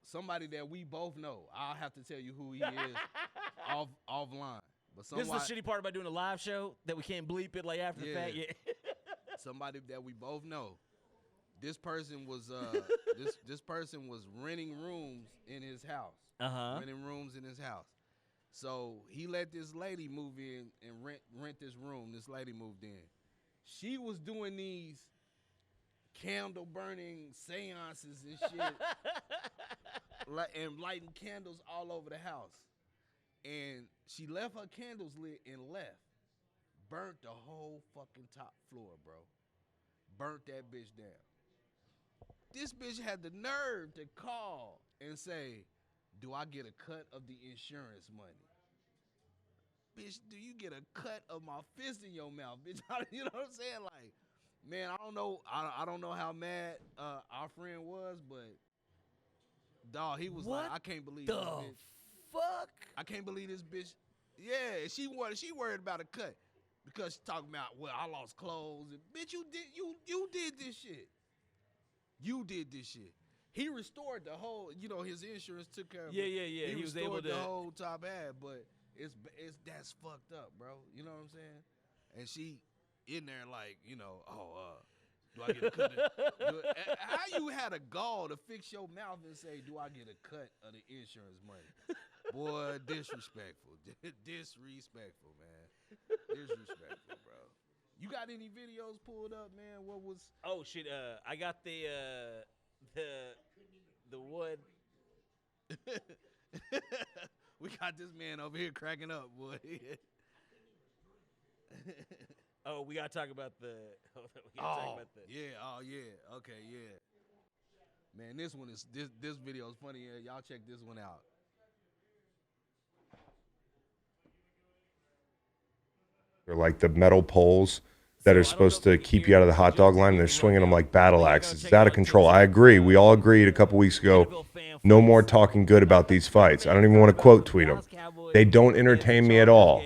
somebody that we both know. I'll have to tell you who he is offline. But this is the shitty part about doing a live show that we can't bleep it like after the fact. Yeah. Somebody that we both know. This person was this person was renting rooms in his house. Renting rooms in his house. So he let this lady move in and rent this room. This lady moved in. She was doing these candle burning seances and shit. And lighting candles all over the house. And she left her candles lit and left. Burnt the whole fucking top floor, bro. Burnt that bitch down. This bitch had the nerve to call and say, do I get a cut of the insurance money? Bitch, do you get a cut of my fist in your mouth? Bitch, you know what I'm saying? Like, man, I don't know how mad our friend was, but dog, he was like, I can't believe this bitch. Fuck? I can't believe this bitch. Yeah, she worried about a cut because she talking about, well, I lost clothes. And, bitch, you did this shit. You did this shit. He restored the whole, you know, his insurance took care of it. Yeah. He was able to the whole top half, but that's fucked up, bro. You know what I'm saying? And she in there like, you know, do I get a cut? How you had a gall to fix your mouth and say, do I get a cut of the insurance money? Boy, disrespectful. Disrespectful, man. Disrespectful, bro. You got any videos pulled up, man? What was? Oh shit! I got the one. We got this man over here cracking up, boy. Oh, we gotta talk about the. Yeah. Okay, yeah. Man, this video is funny. Yeah, y'all check this one out. They're like the metal poles that are supposed to keep you out of the hot dog line, and they're swinging them like battle axes. It's out of control. I agree. We all agreed a couple weeks ago, no more talking good about these fights. I don't even want to quote tweet them. They don't entertain me at all.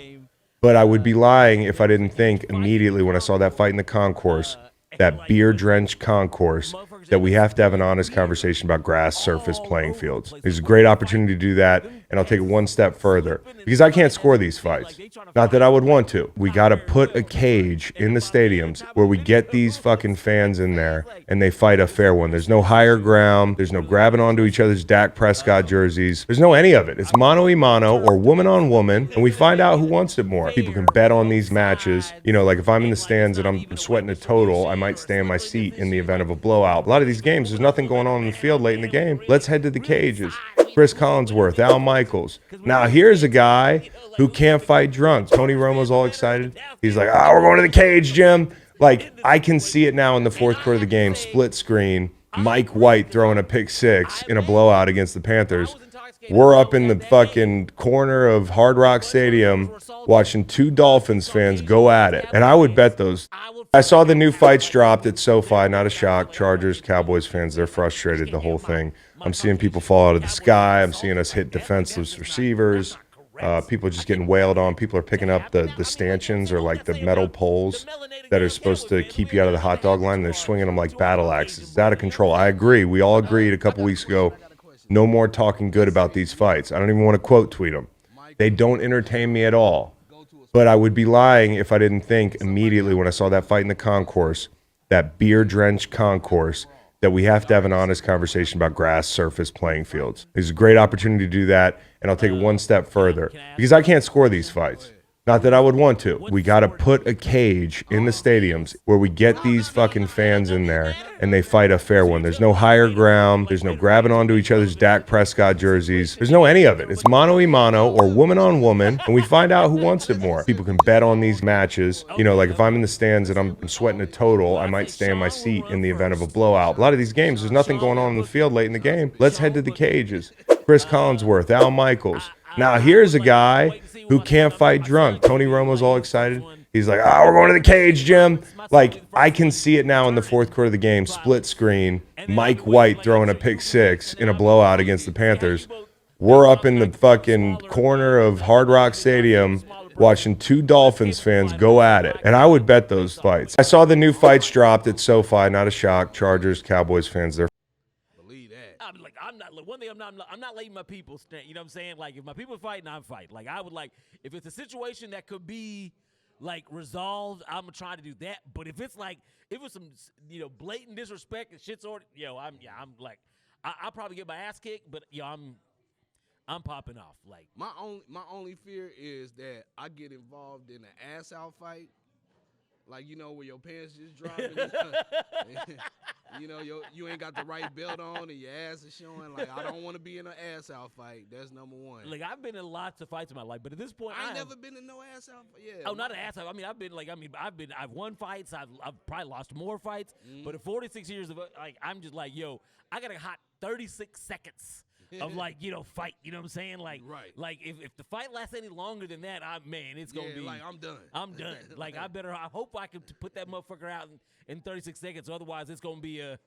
But I would be lying if I didn't think immediately when I saw that fight in the concourse, that beer-drenched concourse, that we have to have an honest conversation about grass surface playing fields. There's a great opportunity to do that, and I'll take it one step further. Because I can't score these fights. Not that I would want to. We got to put a cage in the stadiums where we get these fucking fans in there and they fight a fair one. There's no higher ground. There's no grabbing onto each other's Dak Prescott jerseys. There's no any of it. It's mano-a-mano or woman on woman, and we find out who wants it more. People can bet on these matches. You know, like if I'm in the stands and I'm sweating a total, I might stay in my seat in the event of a blowout. A lot of these games, there's nothing going on in the field late in the game. Let's head to the cages. Chris Collinsworth, Al Michaels. Now here's a guy who can't fight drunk. Tony Romo's all excited. He's like, we're going to the cage, Jim. Like, I can see it now in the fourth quarter of the game, split screen, Mike White throwing a pick six in a blowout against the Panthers. We're up in the fucking corner of Hard Rock Stadium watching two Dolphins fans go at it. And I would bet those. I saw the new fights dropped at SoFi, not a shock. Chargers, Cowboys fans, they're frustrated, the whole thing. I'm seeing people fall out of the sky. I'm seeing us hit defenseless receivers. People just getting wailed on. People are picking up the stanchions or like the metal poles that are supposed to keep you out of the hot dog line. And they're swinging them like battle axes. It's out of control. I agree. We all agreed a couple weeks ago, no more talking good about these fights. I don't even want to quote tweet them. They don't entertain me at all. But I would be lying if I didn't think immediately when I saw that fight in the concourse, that beer-drenched concourse, that we have to have an honest conversation about grass surface playing fields. It's a great opportunity to do that, and I'll take it one step further. Because I can't score these fights. Not that I would want to. We got to put a cage in the stadiums where we get these fucking fans in there and they fight a fair one. There's no higher ground. There's no grabbing onto each other's Dak Prescott jerseys. There's no any of it. It's mano-a-mano or woman on woman, and we find out who wants it more. People can bet on these matches. You know, like if I'm in the stands and I'm sweating a total, I might stay in my seat in the event of a blowout. A lot of these games, there's nothing going on in the field late in the game. Let's head to the cages. Chris Collinsworth, Al Michaels. Now here's a guy who can't fight drunk. Tony Romo's all excited. He's like, we're going to the cage, Jim. Like, I can see it now in the fourth quarter of the game, split screen, Mike White throwing a pick six in a blowout against the Panthers. We're up in the fucking corner of Hard Rock Stadium watching two Dolphins fans go at it. And I would bet those fights. I saw the new fights dropped at SoFi, not a shock. Chargers, Cowboys fans, they're one thing I'm not letting my people stand. You know what I'm saying? Like, if my people fighting, I'm fighting. Like, I would like, if it's a situation that could be like resolved, I'm gonna try to do that. But if it's like, if it's some, blatant disrespect and shit's already, I'm like, I'll probably get my ass kicked, but I'm popping off. Like, my only fear is that I get involved in an ass out fight. Like, where your pants just dropping. You ain't got the right belt on and your ass is showing. Like, I don't want to be in an ass out fight. That's number one. Like, I've been in lots of fights in my life, but at this point, I ain't never been in no ass out fight. Yeah. Oh, not an ass out. I mean, I've won fights. I've probably lost more fights. But in 46 years of I'm just like, I got a hot 36 seconds of fight. You know what I'm saying? Like, right. Like if the fight lasts any longer than that, it's gonna be like I'm done. I'm done. Like I hope I can put that motherfucker out in 36 seconds. Otherwise, it's gonna be a.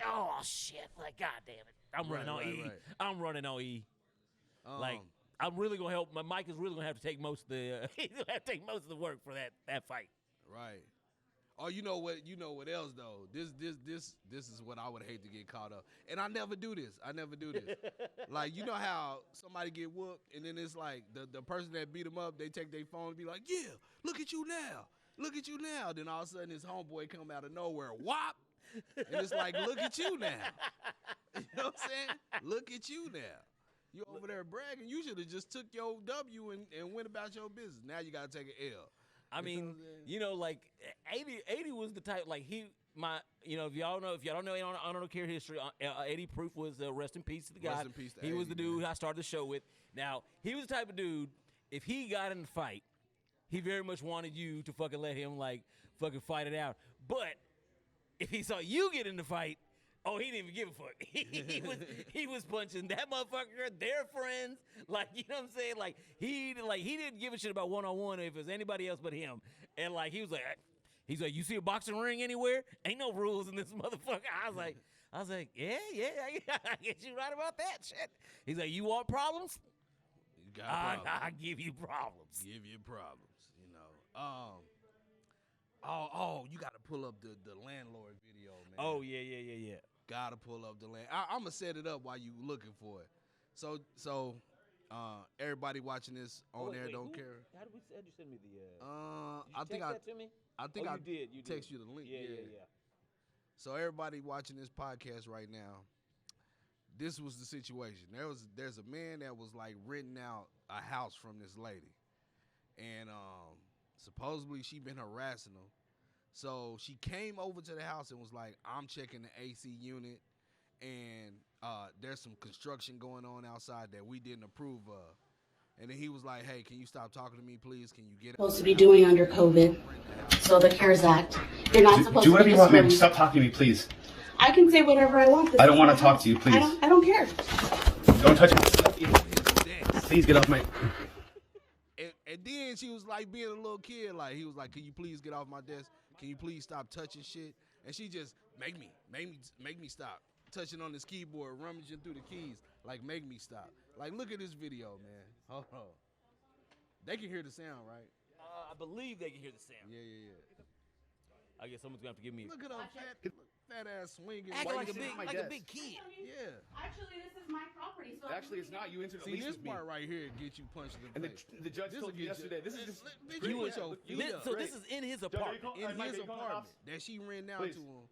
Oh shit! Like, god damn it! I'm running on E. Right. I'm running on E. Like, I'm really gonna help. My Mike is really gonna have to take most of the. He's gonna have to take most of the work for that fight. Right. Oh, you know what else though? This is what I would hate to get caught up. And I never do this. Like, you know how somebody get whooped and then it's like the person that beat them up, they take their phone and be like, yeah, look at you now. Look at you now. Then all of a sudden his homeboy come out of nowhere, whop. And it's like, look at you now. You know what I'm saying? Look at you now. You over there bragging. You should have just took your W and went about your business. Now you got to take an L. I mean, like 80 was the type, like if y'all don't know, I don't care history. 80 Proof was rest in peace to the guy. Rest in peace to he 80, was the dude man. I started the show with. Now, he was the type of dude, if he got in the fight, he very much wanted you to fucking let him fucking fight it out. But if he saw you get in the fight, oh, he didn't even give a fuck. He was punching that motherfucker, their friends. Like, you know what I'm saying? Like, he didn't give a shit about one-on-one if it was anybody else but him. And he's like, you see a boxing ring anywhere? Ain't no rules in this motherfucker. I was like, yeah, I get you right about that shit. He's like, you want problems? You got problems. I give you problems. Give you problems, Oh, you got to pull up the landlord video, man. Oh, yeah. Gotta pull up the land. I'm gonna set it up while you looking for it. So, everybody watching this on air don't care. How'd you send me the? I think that to me? I think I did. You text did. you the link. Yeah. So everybody watching this podcast right now, this was the situation. There's a man that was renting out a house from this lady, and supposedly she been harassing him. So she came over to the house and was like, I'm checking the AC unit, and there's some construction going on outside that we didn't approve of. And then he was like, hey, can you stop talking to me, please? Can you get Supposed to be doing under COVID. So the CARES Act. You're not supposed do to whatever be you want, man. discriminating. Stop talking to me, please. I can say whatever I want. I don't want to talk to you, please. I don't care. Don't touch my stuff. Please get off my... And then she was like being a little kid, like he was like, can you please get off my desk? Can you please stop touching shit? And she just make me stop. Touching on this keyboard, rummaging through the keys, like make me stop. Like look at this video, man. Hold on. They can hear the sound, right? I believe they can hear the sound. Yeah. I guess someone's gonna have to give me. Look at her fat ass swinging. Acting like my a desk? big kid. Yeah. Actually, this is my property. So Actually, it's not. You entered a See, lease this with me. part right here get you punched in And the face. the judge told you yesterday. This is just... Bitch, you put your feet up. So this is in his apartment. In his apartment that she ran out to him.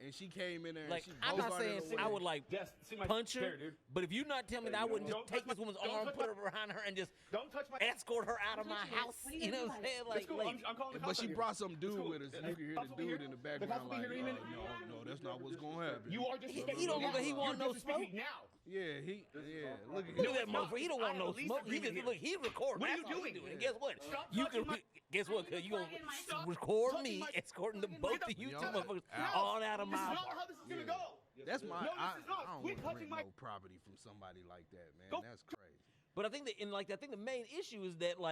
And she came in there Like and she I'm not bogarted saying away. I would like Yes, see my punch her, chair, dude. but if you not tell me that I wouldn't just Don't take touch this woman's my- don't arm, touch put my- her behind her, and just Don't touch my... escort her out of my house. You know what I'm saying? Like, Let's go. I'm calling the But cops she on you. brought some dude Let's go. with her, so you can hear Cops the will be dude here. in the The background cops will be like, here any minute. no, that's not what's going to happen. You are just... He don't look like he want no smoke. now. Yeah, look at Knew him. that motherfucker. He don't want no I have a lease smoke. He agreement just here. look. He record. What are That's you all he doing? And guess what? Stop You touching can. my- Guess what? Cause you gonna Stop record touching me my- escorting the both of you two Yo, motherfuckers Al, on out of This is my. not how this is going to go. That's my. No, I this is not. don't Quit want to touching rent my... no property from somebody like that, man. Go. That's crazy. But I think that I think the main issue is that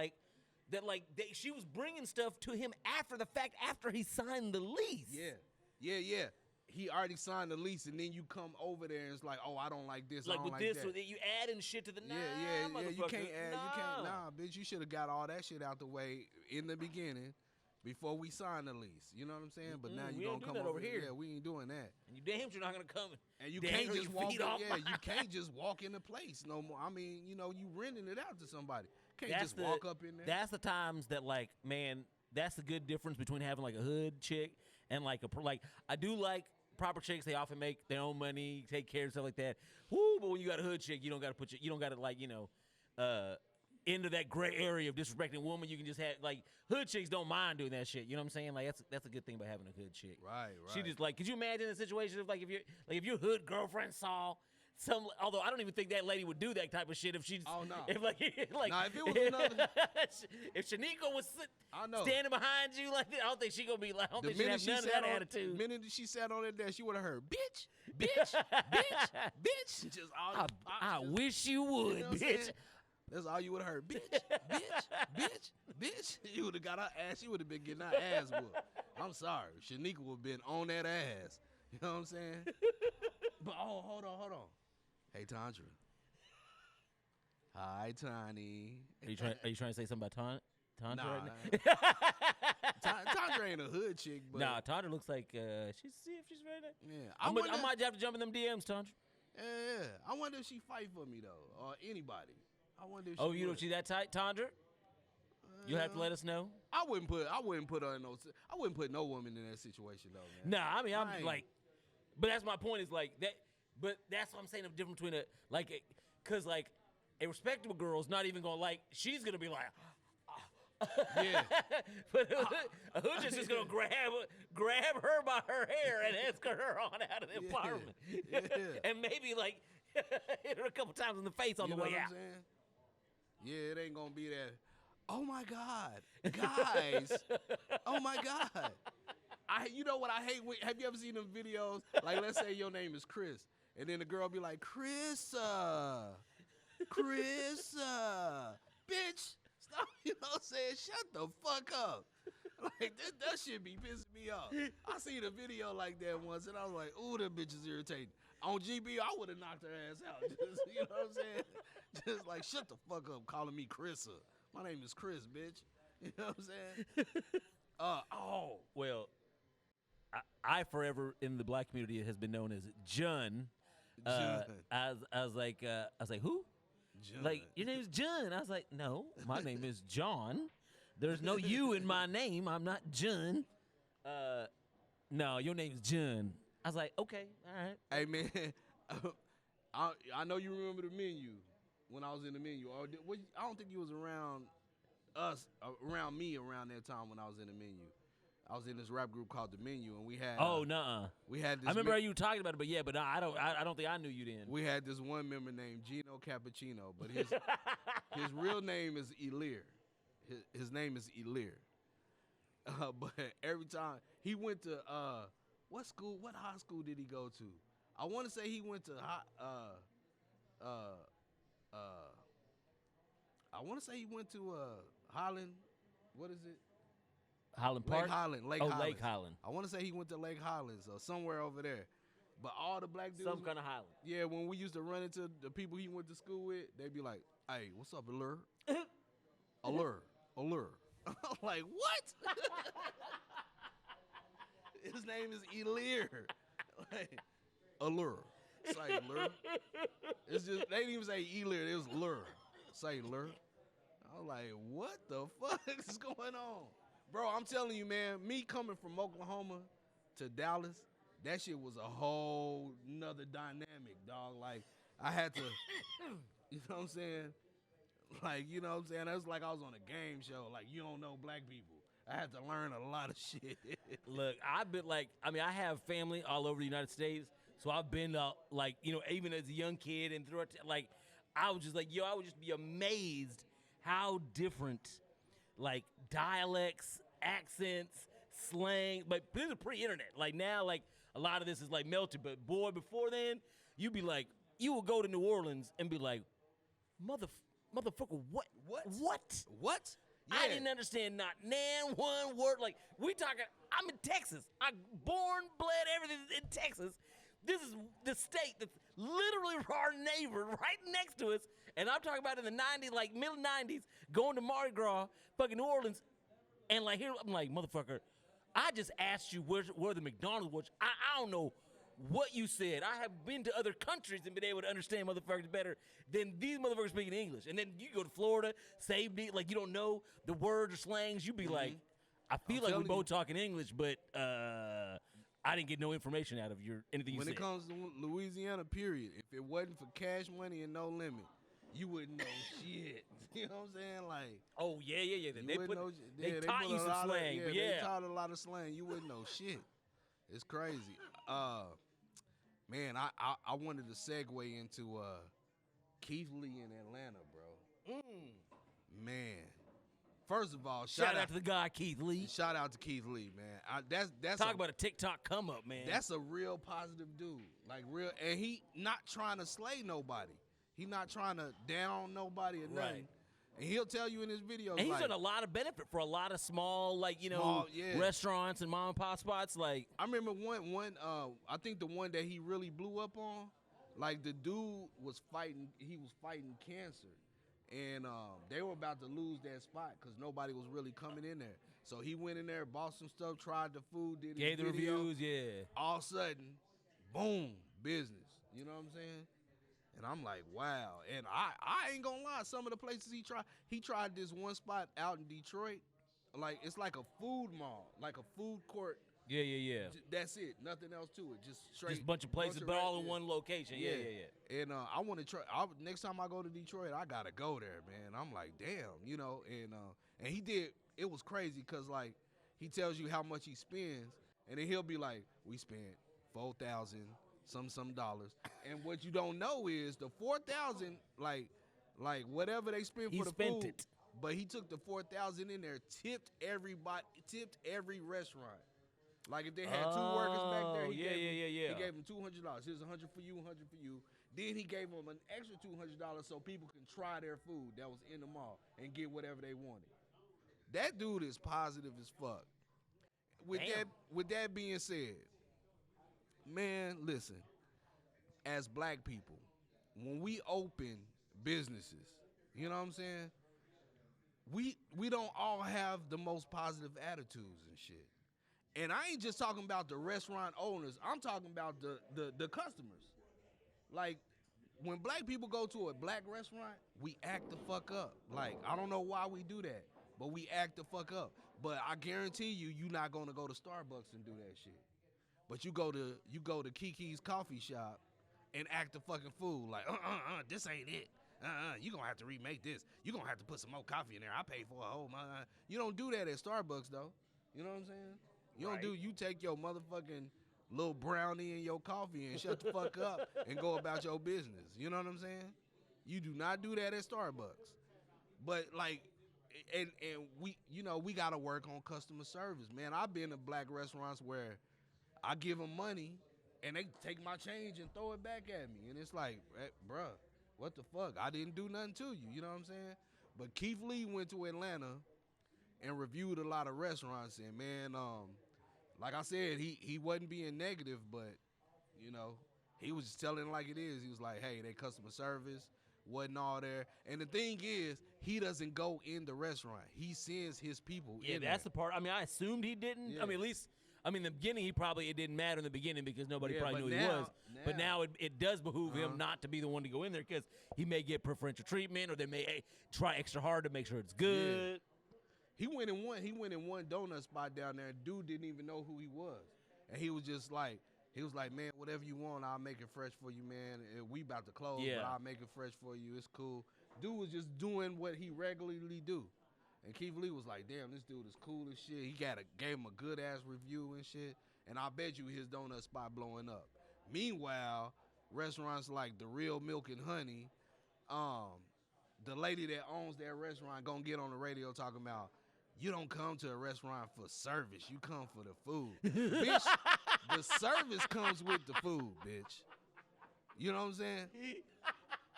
she was bringing stuff to him after the fact, after he signed the lease. Yeah. He already signed the lease, and then you come over there and it's like, oh, I don't like this. I Like don't with like this, that. with it, you adding shit to the Yeah. You motherfucker. can't add. You can't. Nah. Nah, bitch. You should have got all that shit out the way in the beginning, before we signed the lease. You know what I'm saying? But now we you ain't gonna do come that over here. here. Yeah, we ain't doing that. And you damn sure not gonna come. And you Damn can't sure just your walk. feet off Yeah, my you can't just walk in the place no more. I mean, you renting it out to somebody. Can't That's just walk up in there. That's the times that man, that's the good difference between having like a hood chick and like I do like proper chicks. They often make their own money, take care of stuff like that. Woo! But when you got a hood chick, you don't got to into that gray area of disrespecting woman. You can just have hood chicks don't mind doing that shit. You know what I'm saying? Like that's a good thing about having a hood chick. Right. She just could you imagine a situation of if your hood girlfriend saw some, although I don't even think that lady would do that type of shit if she's. Oh, no. If Nah, if it was another. if Shanika was I know. standing behind you like that, I don't think she gonna be like. I don't think she have none of that attitude. The minute she sat on that desk, she would have heard, bitch, just all I wish you would, You know what I'm bitch. saying? That's all you would have heard, bitch. You would have got her ass. She would have been getting her ass whooped. I'm sorry, Shanika would have been on that ass. You know what I'm saying? But hold on. Hey, Tandra. Hi, Tiny. Are you trying to say something about Tandra Nah, right now? Tandra ain't a hood chick, but Nah, Tandra looks like she's see if she's ready. yeah, I wonder, might have to jump in them DMs, Tandra. yeah, I wonder if she fight for me though, or anybody. I wonder if she Oh, you know would. she that tight, Tandra? You'll have to let us know. I wouldn't put her in I wouldn't put no woman in that situation though, man. Nah, I mean I'm I ain't- like, but that's my point is like that. But that's what I'm saying. The difference between because a respectable girl is not even gonna she's gonna be like. Yeah. But a hood just is gonna grab her by her hair and escort her on out of the apartment, Yeah. and maybe hit her a couple times in the face on You the know way what out. I'm saying? Yeah, it ain't gonna be that. Oh my God, guys! Oh my God! You know what I hate? Have you ever seen them videos? Like, let's say your name is Chris, and then the girl be like, Carissa, bitch, stop! You know what I'm saying? Shut the fuck up! Like that shit be pissing me off. I seen a video like that once, and I was like, ooh, that bitch is irritating. On GB, I would have knocked her ass out. Just, you know what I'm saying? Just like, shut the fuck up calling me Chrissa. My name is Chris, bitch. You know what I'm saying? Well, I forever in the black community has been known as Jun. Jun. I was like, who? John. Like, your name's Jun. I was like, no, my name is John. There's no U in my name. I'm not Jun. No, your name's Jun. I was like, okay, all right. Hey, man, I know you remember the menu when I was in the menu. I don't think you was around me around that time when I was in the menu. I was in this rap group called The Menu, and we had Oh, nuh-uh. we had this. I remember you talking about it, but yeah, but I don't think I knew you then. We had this one member named Gino Cappuccino, but his real name is Elir. His name is Elir. But every time he went to what high school did he go to? I want to say he went to I want to say he went to Holland. What is it? Holland Park? Lake Highland. Lake Highland. I want to say he went to Lake Highlands or somewhere over there. But all the black dudes. Some kind of Highland. Yeah, when we used to run into the people he went to school with, they'd be like, "Hey, what's up, Allure? Allure. I'm like, what? His name is Elir. Like, Allure. Say Allure. It's just, they didn't even say Elir, it was Allure. Say Allure. I was like, what the fuck is going on? Bro, I'm telling you, man, me coming from Oklahoma to Dallas, that shit was a whole nother dynamic, dog. Like, I had to, you know what I'm saying? Like, you know what I'm saying? That was like I was on a game show. Like, you don't know black people. I had to learn a lot of shit. Look, I've been I have family all over the United States, so I've been even as a young kid and throughout, I was just like, I would just be amazed how different, like, dialects, accents, slang, but this is pre-internet. Like, now, like, a lot of this is, like, melted, but, boy, before then, you would go to New Orleans and be like, motherfucker, what? Yeah. I didn't understand not one word. Like, I'm in Texas. I'm born, bled, everything in Texas. This is the state that's literally our neighbor right next to us. And I'm talking about in the 90s, like middle 90s, going to Mardi Gras, fucking New Orleans. And like here, I'm like, motherfucker, I just asked you where the McDonald's was. I don't know what you said. I have been to other countries and been able to understand motherfuckers better than these motherfuckers speaking English. And then you go to Florida, same deal, like you don't know the words or slangs. You be like, I feel like we both talking English, but I didn't get no information out of anything you said. When it comes to Louisiana, period, if it wasn't for Cash Money and No Limit, you wouldn't know shit. You know what I'm saying? Like, oh yeah. They they taught you some slang, but they taught a lot of slang. You wouldn't know shit. It's crazy. Man, I wanted to segue into Keith Lee in Atlanta, bro. Man, first of all, shout out to the guy Keith Lee. Shout out to Keith Lee, man. That's talk about a TikTok come up, man. That's a real positive dude, like real, and he not trying to slay nobody. He not trying to down nobody or nothing. Right. And he'll tell you in his videos. And he's done a lot of benefit for a lot of small, restaurants and mom and pop spots. Like, I remember one. I think the one that he really blew up on, like the dude was fighting. He was fighting cancer, and they were about to lose that spot because nobody was really coming in there. So he went in there, bought some stuff, tried the food, did gave his the video. reviews, yeah. All of a sudden, boom, business. You know what I'm saying? And I'm like, wow. And I ain't gonna lie, some of the places he tried this one spot out in Detroit. Like, it's like a food mall, like a food court. Yeah. That's it. Nothing else to it. Just straight. Just a bunch of places, but all in one location. Yeah. And I want to try. Next time I go to Detroit, I gotta go there, man. I'm like, damn, And he did. It was crazy because like he tells you how much he spends, and then he'll be like, we spent $4,000. Some dollars, and what you don't know is the $4,000, like whatever they spent for the food, it. But he took the $4,000 in there, tipped everybody, tipped every restaurant. Like if they had two workers back there, he gave them $200. Here's $100 for you, $100 for you. Then he gave them an extra $200 so people can try their food that was in the mall and get whatever they wanted. That dude is positive as fuck. With that being said. Man, listen, as black people, when we open businesses, you know what I'm saying? We don't all have the most positive attitudes and shit. And I ain't just talking about the restaurant owners. I'm talking about the customers. Like, when black people go to a black restaurant, we act the fuck up. Like, I don't know why we do that, but we act the fuck up. But I guarantee you're not gonna go to Starbucks and do that shit. But you go to Kiki's coffee shop and act the fucking fool like, this ain't it. You gonna have to remake this. You gonna have to put some more coffee in there. I paid for a whole month. You don't do that at Starbucks though. You know what I'm saying? You don't do. You take your motherfucking little brownie and your coffee and shut the fuck up and go about your business. You know what I'm saying? You do not do that at Starbucks. But like, and we, we gotta work on customer service, man. I've been to black restaurants where I give them money and they take my change and throw it back at me, and it's like, bruh, what the fuck? I didn't do nothing to you. You know what I'm saying? But Keith Lee went to Atlanta and reviewed a lot of restaurants, and man, like I said, he wasn't being negative, but he was just telling it like it is. He was like, hey, their customer service wasn't all there. And the thing is, he doesn't go in the restaurant. He sends his people in that's there. the part. I mean, I assumed he didn't. Yeah. I mean, at least, in the beginning, it didn't matter in the beginning because nobody probably knew who he was. But now it does behoove him not to be the one to go in there because he may get preferential treatment or they may try extra hard to make sure it's good. Yeah. He went in one donut spot down there. Dude didn't even know who he was. And he was just like, man, whatever you want, I'll make it fresh for you, man. We about to close, but I'll make it fresh for you. It's cool. Dude was just doing what he regularly do. And Keith Lee was like, damn, this dude is cool as shit. He gave him a good-ass review and shit. And I bet you his donut spot blowing up. Meanwhile, restaurants like The Real Milk and Honey, the lady that owns that restaurant gonna get on the radio talking about, you don't come to a restaurant for service. You come for the food. Bitch, the service comes with the food, bitch. You know what I'm saying?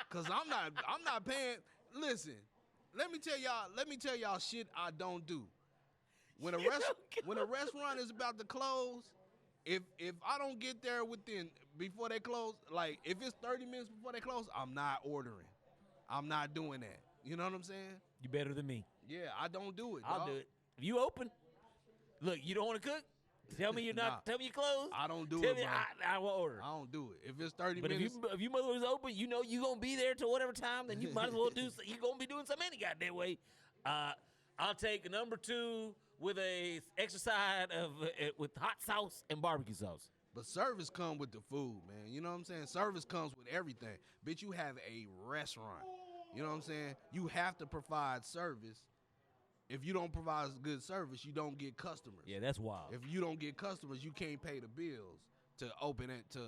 Cause I'm not paying. Listen, let me tell y'all shit I don't do. When a restaurant is about to close, if I don't get there before they close, like if it's 30 minutes before they close, I'm not ordering. I'm not doing that. You know what I'm saying? You better than me. Yeah, I don't do it. I'll do it. If you open, look, you don't want to cook? Tell me you're not. Tell me you're closed. I don't do Tell it, me bro. I will order. I don't do it. If it's 30 but minutes. But if you mother was open, you know you gonna be there till whatever time. Then you might as well do. You gonna be doing something any goddamn way. I'll take a number 2 with a extra side of with hot sauce and barbecue sauce. But service comes with the food, man. You know what I'm saying? Service comes with everything. Bitch, you have a restaurant. You know what I'm saying? You have to provide service. If you don't provide good service, you don't get customers. Yeah, that's wild. If you don't get customers, you can't pay the bills to open it, to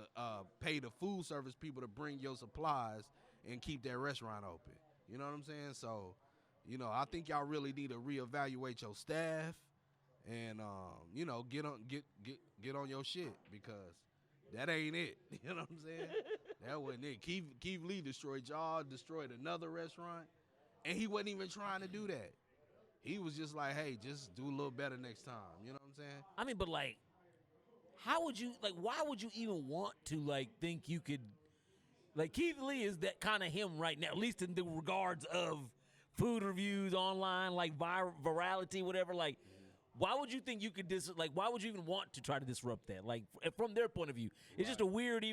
pay the food service people to bring your supplies and keep that restaurant open. You know what I'm saying? So, I think y'all really need to reevaluate your staff and get on your shit, because that ain't it. You know what I'm saying? That wasn't it. Keith Lee destroyed y'all, destroyed another restaurant, and he wasn't even trying to do that. He was just like, hey, just do a little better next time. You know what I'm saying? I mean, but like, how would you, like, why would you even want to, like, think you could, like, Keith Lee is that kind of him right now, at least in the regards of food reviews online, like virality, whatever. Like, why would you think you could why would you even want to try to disrupt that? Like, from their point of view, it's just a weird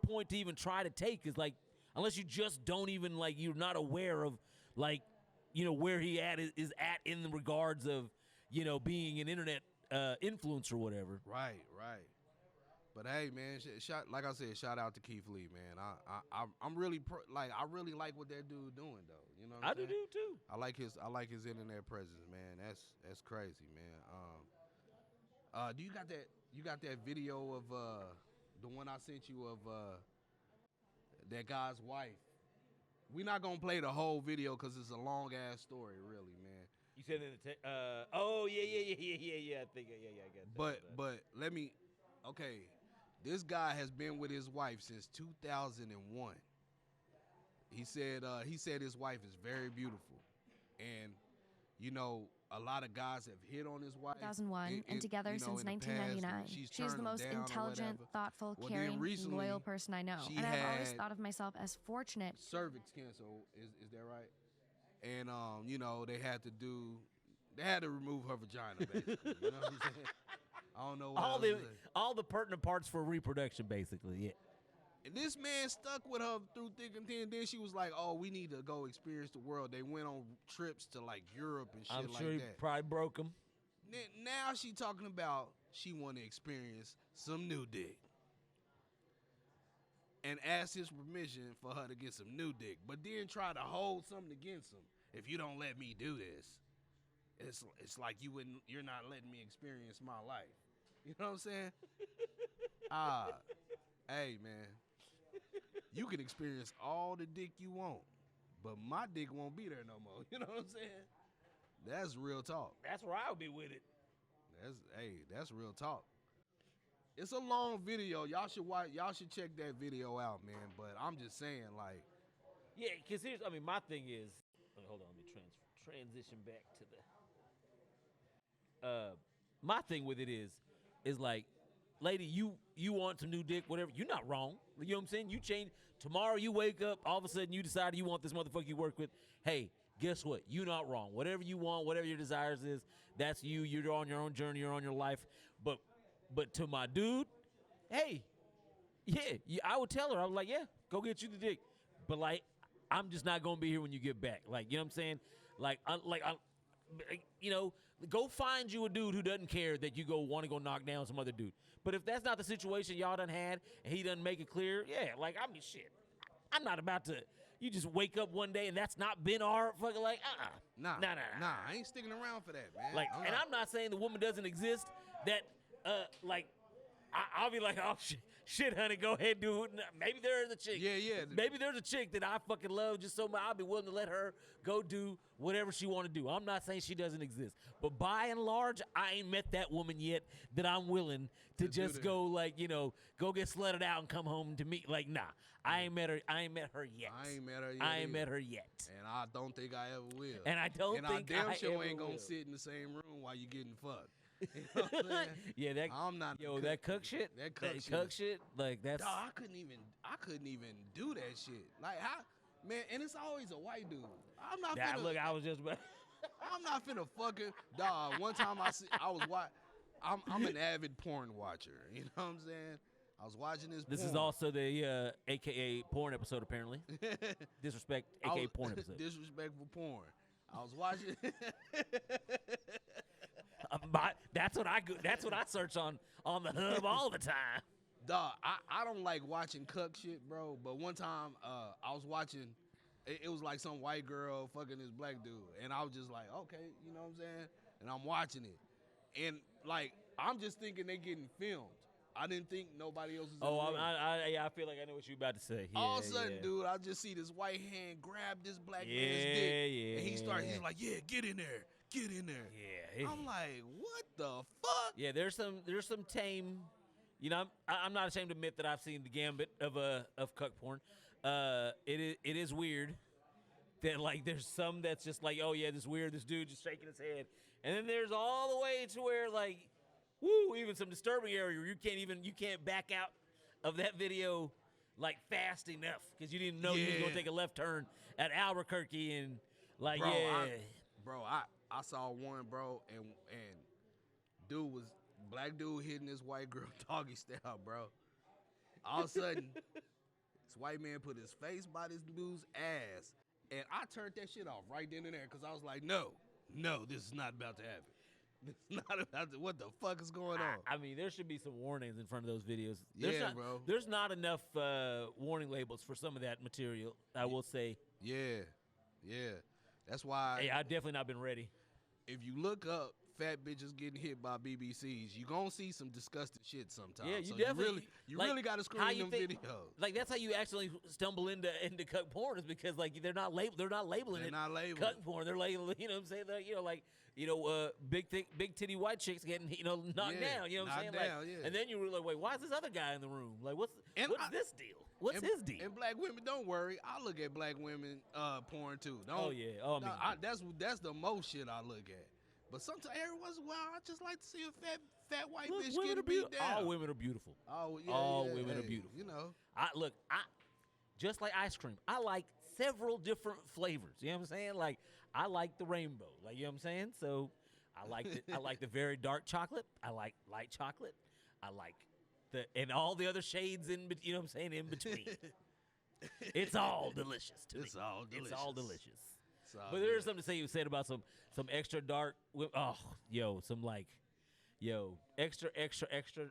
point to even try to take, is like, unless you just don't even, like, you're not aware of, like, where he is at in the regards of, being an internet influencer or whatever. Right. But hey, man, like I said, shout out to Keith Lee, man. I'm really I really like what that dude doing though. You know what I'm saying? do too. I like his internet presence, man. That's crazy, man. Do you got that video of the one I sent you of that guy's wife? We're not gonna play the whole video because it's a long ass story, really, man. You said that. Oh yeah. I think I got that. But let me. Okay, this guy has been with his wife since 2001. He said his wife is very beautiful, and a lot of guys have hit on his wife. 2001 and together since 1999. She's the most intelligent, thoughtful, caring, loyal person I know. And I've always thought of myself as fortunate. Cervix cancer, is that right? And they had to remove her vagina, basically. You know what I'm saying? I don't know what all the pertinent parts for reproduction, basically. Yeah. And this man stuck with her through thick and thin. Then she was like, "Oh, we need to go experience the world." They went on trips to like Europe and shit like that. I'm sure he probably broke him. Now she talking about she want to experience some new dick, and ask his permission for her to get some new dick, but then try to hold something against him. If you don't let me do this, it's like you're not letting me experience my life. You know what I'm saying? Hey man, you can experience all the dick you want, but my dick won't be there no more. You know what I'm saying? That's real talk. That's where I would be with it. That's real talk. It's a long video. Y'all should watch. Y'all should check that video out, man. But I'm just saying, like, yeah, because my thing is, hold on, let me transition back to the. My thing with it is like, lady, you want some new dick, whatever. You're not wrong. You know what I'm saying? You change tomorrow. You wake up, all of a sudden you decide you want this motherfucker you work with. Hey, guess what? You're not wrong. Whatever you want, whatever your desires is, that's you. You're on your own journey. You're on your life. But to my dude, hey, yeah, I would tell her. I was like, yeah, go get you the dick. But like, I'm just not gonna be here when you get back. Like, you know what I'm saying? Like, you know, go find you a dude who doesn't care that you want to go knock down some other dude. But if that's not the situation y'all done had and he doesn't make it clear, yeah, like, I mean, shit, I'm not about to. You just wake up one day and that's not been our fucking like, Nah, I ain't sticking around for that, man. Like, I'm not saying the woman doesn't exist. That, like, I'll be like, oh shit, honey, go ahead, do it. Maybe there's a chick. Yeah. Maybe there's a chick that I fucking love just so much. I'll be willing to let her go do whatever she want to do. I'm not saying she doesn't exist, but by and large, I ain't met that woman yet that I'm willing to just go, like, you know, go get slutted out and come home to me. Like, nah, I ain't met her yet. I ain't met her yet. And I don't think I ever will. And I don't think I damn sure ain't will. gonna sit in the same room while you getting fucked. You know what I'm saying? Yeah, that I'm not. that cuck shit. That cuck shit. Like, that's. Dog, I couldn't even do that shit. Like, how, man? And it's always a white dude. I'm not. Look, I was just. I'm not finna fucking dog. One time I'm an avid porn watcher. You know what I'm saying? I was watching this. This porn. is also the AKA porn episode, apparently. Disrespect, AKA porn episode. Disrespectful porn. I was watching. That's what I search on the hub all the time. Dog, I don't like watching cuck shit, bro. But one time, I was watching. It was like some white girl fucking this black dude, and I was just like, okay, you know what I'm saying? And I'm watching it, and like, I'm just thinking they getting filmed. I didn't think nobody else was in the room. I feel like I know what you're about to say. Yeah, all of a sudden, dude, I just see this white hand grab this black man's dick, and he's like, yeah, get in there. Yeah. I'm like, what the fuck? Yeah, there's some tame, you know, I'm not ashamed to admit that I've seen the gambit of cuck porn. It is weird that, like, there's some that's just like, oh yeah, this dude just shaking his head. And then there's all the way to where, like, woo, even some disturbing area where you can't back out of that video, like, fast enough because you didn't know you was gonna take a left turn at Albuquerque and, like, I saw one, bro, and black dude hitting this white girl doggy style, bro. All of a sudden, this white man put his face by this dude's ass, and I turned that shit off right then and there because I was like, no, this is not about to happen. This is not about to, what the fuck is going on? I mean, there should be some warnings in front of those videos. Bro. There's not enough warning labels for some of that material, I will say. Yeah. That's why. Hey, I've definitely not been ready. If you look up fat bitches getting hit by BBCs, you gonna see some disgusting shit sometimes. Yeah, you so definitely. You really gotta screen them videos. Like, that's how you actually stumble into cuck porn, is because, like, they're not labeling it cuck porn. They're labeling, you know what I'm saying? They're, you know, like, you know, big titty white chicks getting, you know, knocked down. You know what I'm saying? And then you were like, wait, why is this other guy in the room? Like, what's this deal? What's his deal? And black women, don't worry. I look at black women porn too. That's the most shit I look at. But sometimes, every once in a while, I just like to see a fat white bitch getting beat down. All women are beautiful. All women are beautiful. You know. I just like ice cream. I like several different flavors. You know what I'm saying? Like, I like the rainbow. Like, you know what I'm saying? So I like the very dark chocolate. I like light chocolate. I like and all the other shades in, you know what I'm saying, in between. It's all delicious to me. It's all delicious. But there is something to say you said about some extra dark.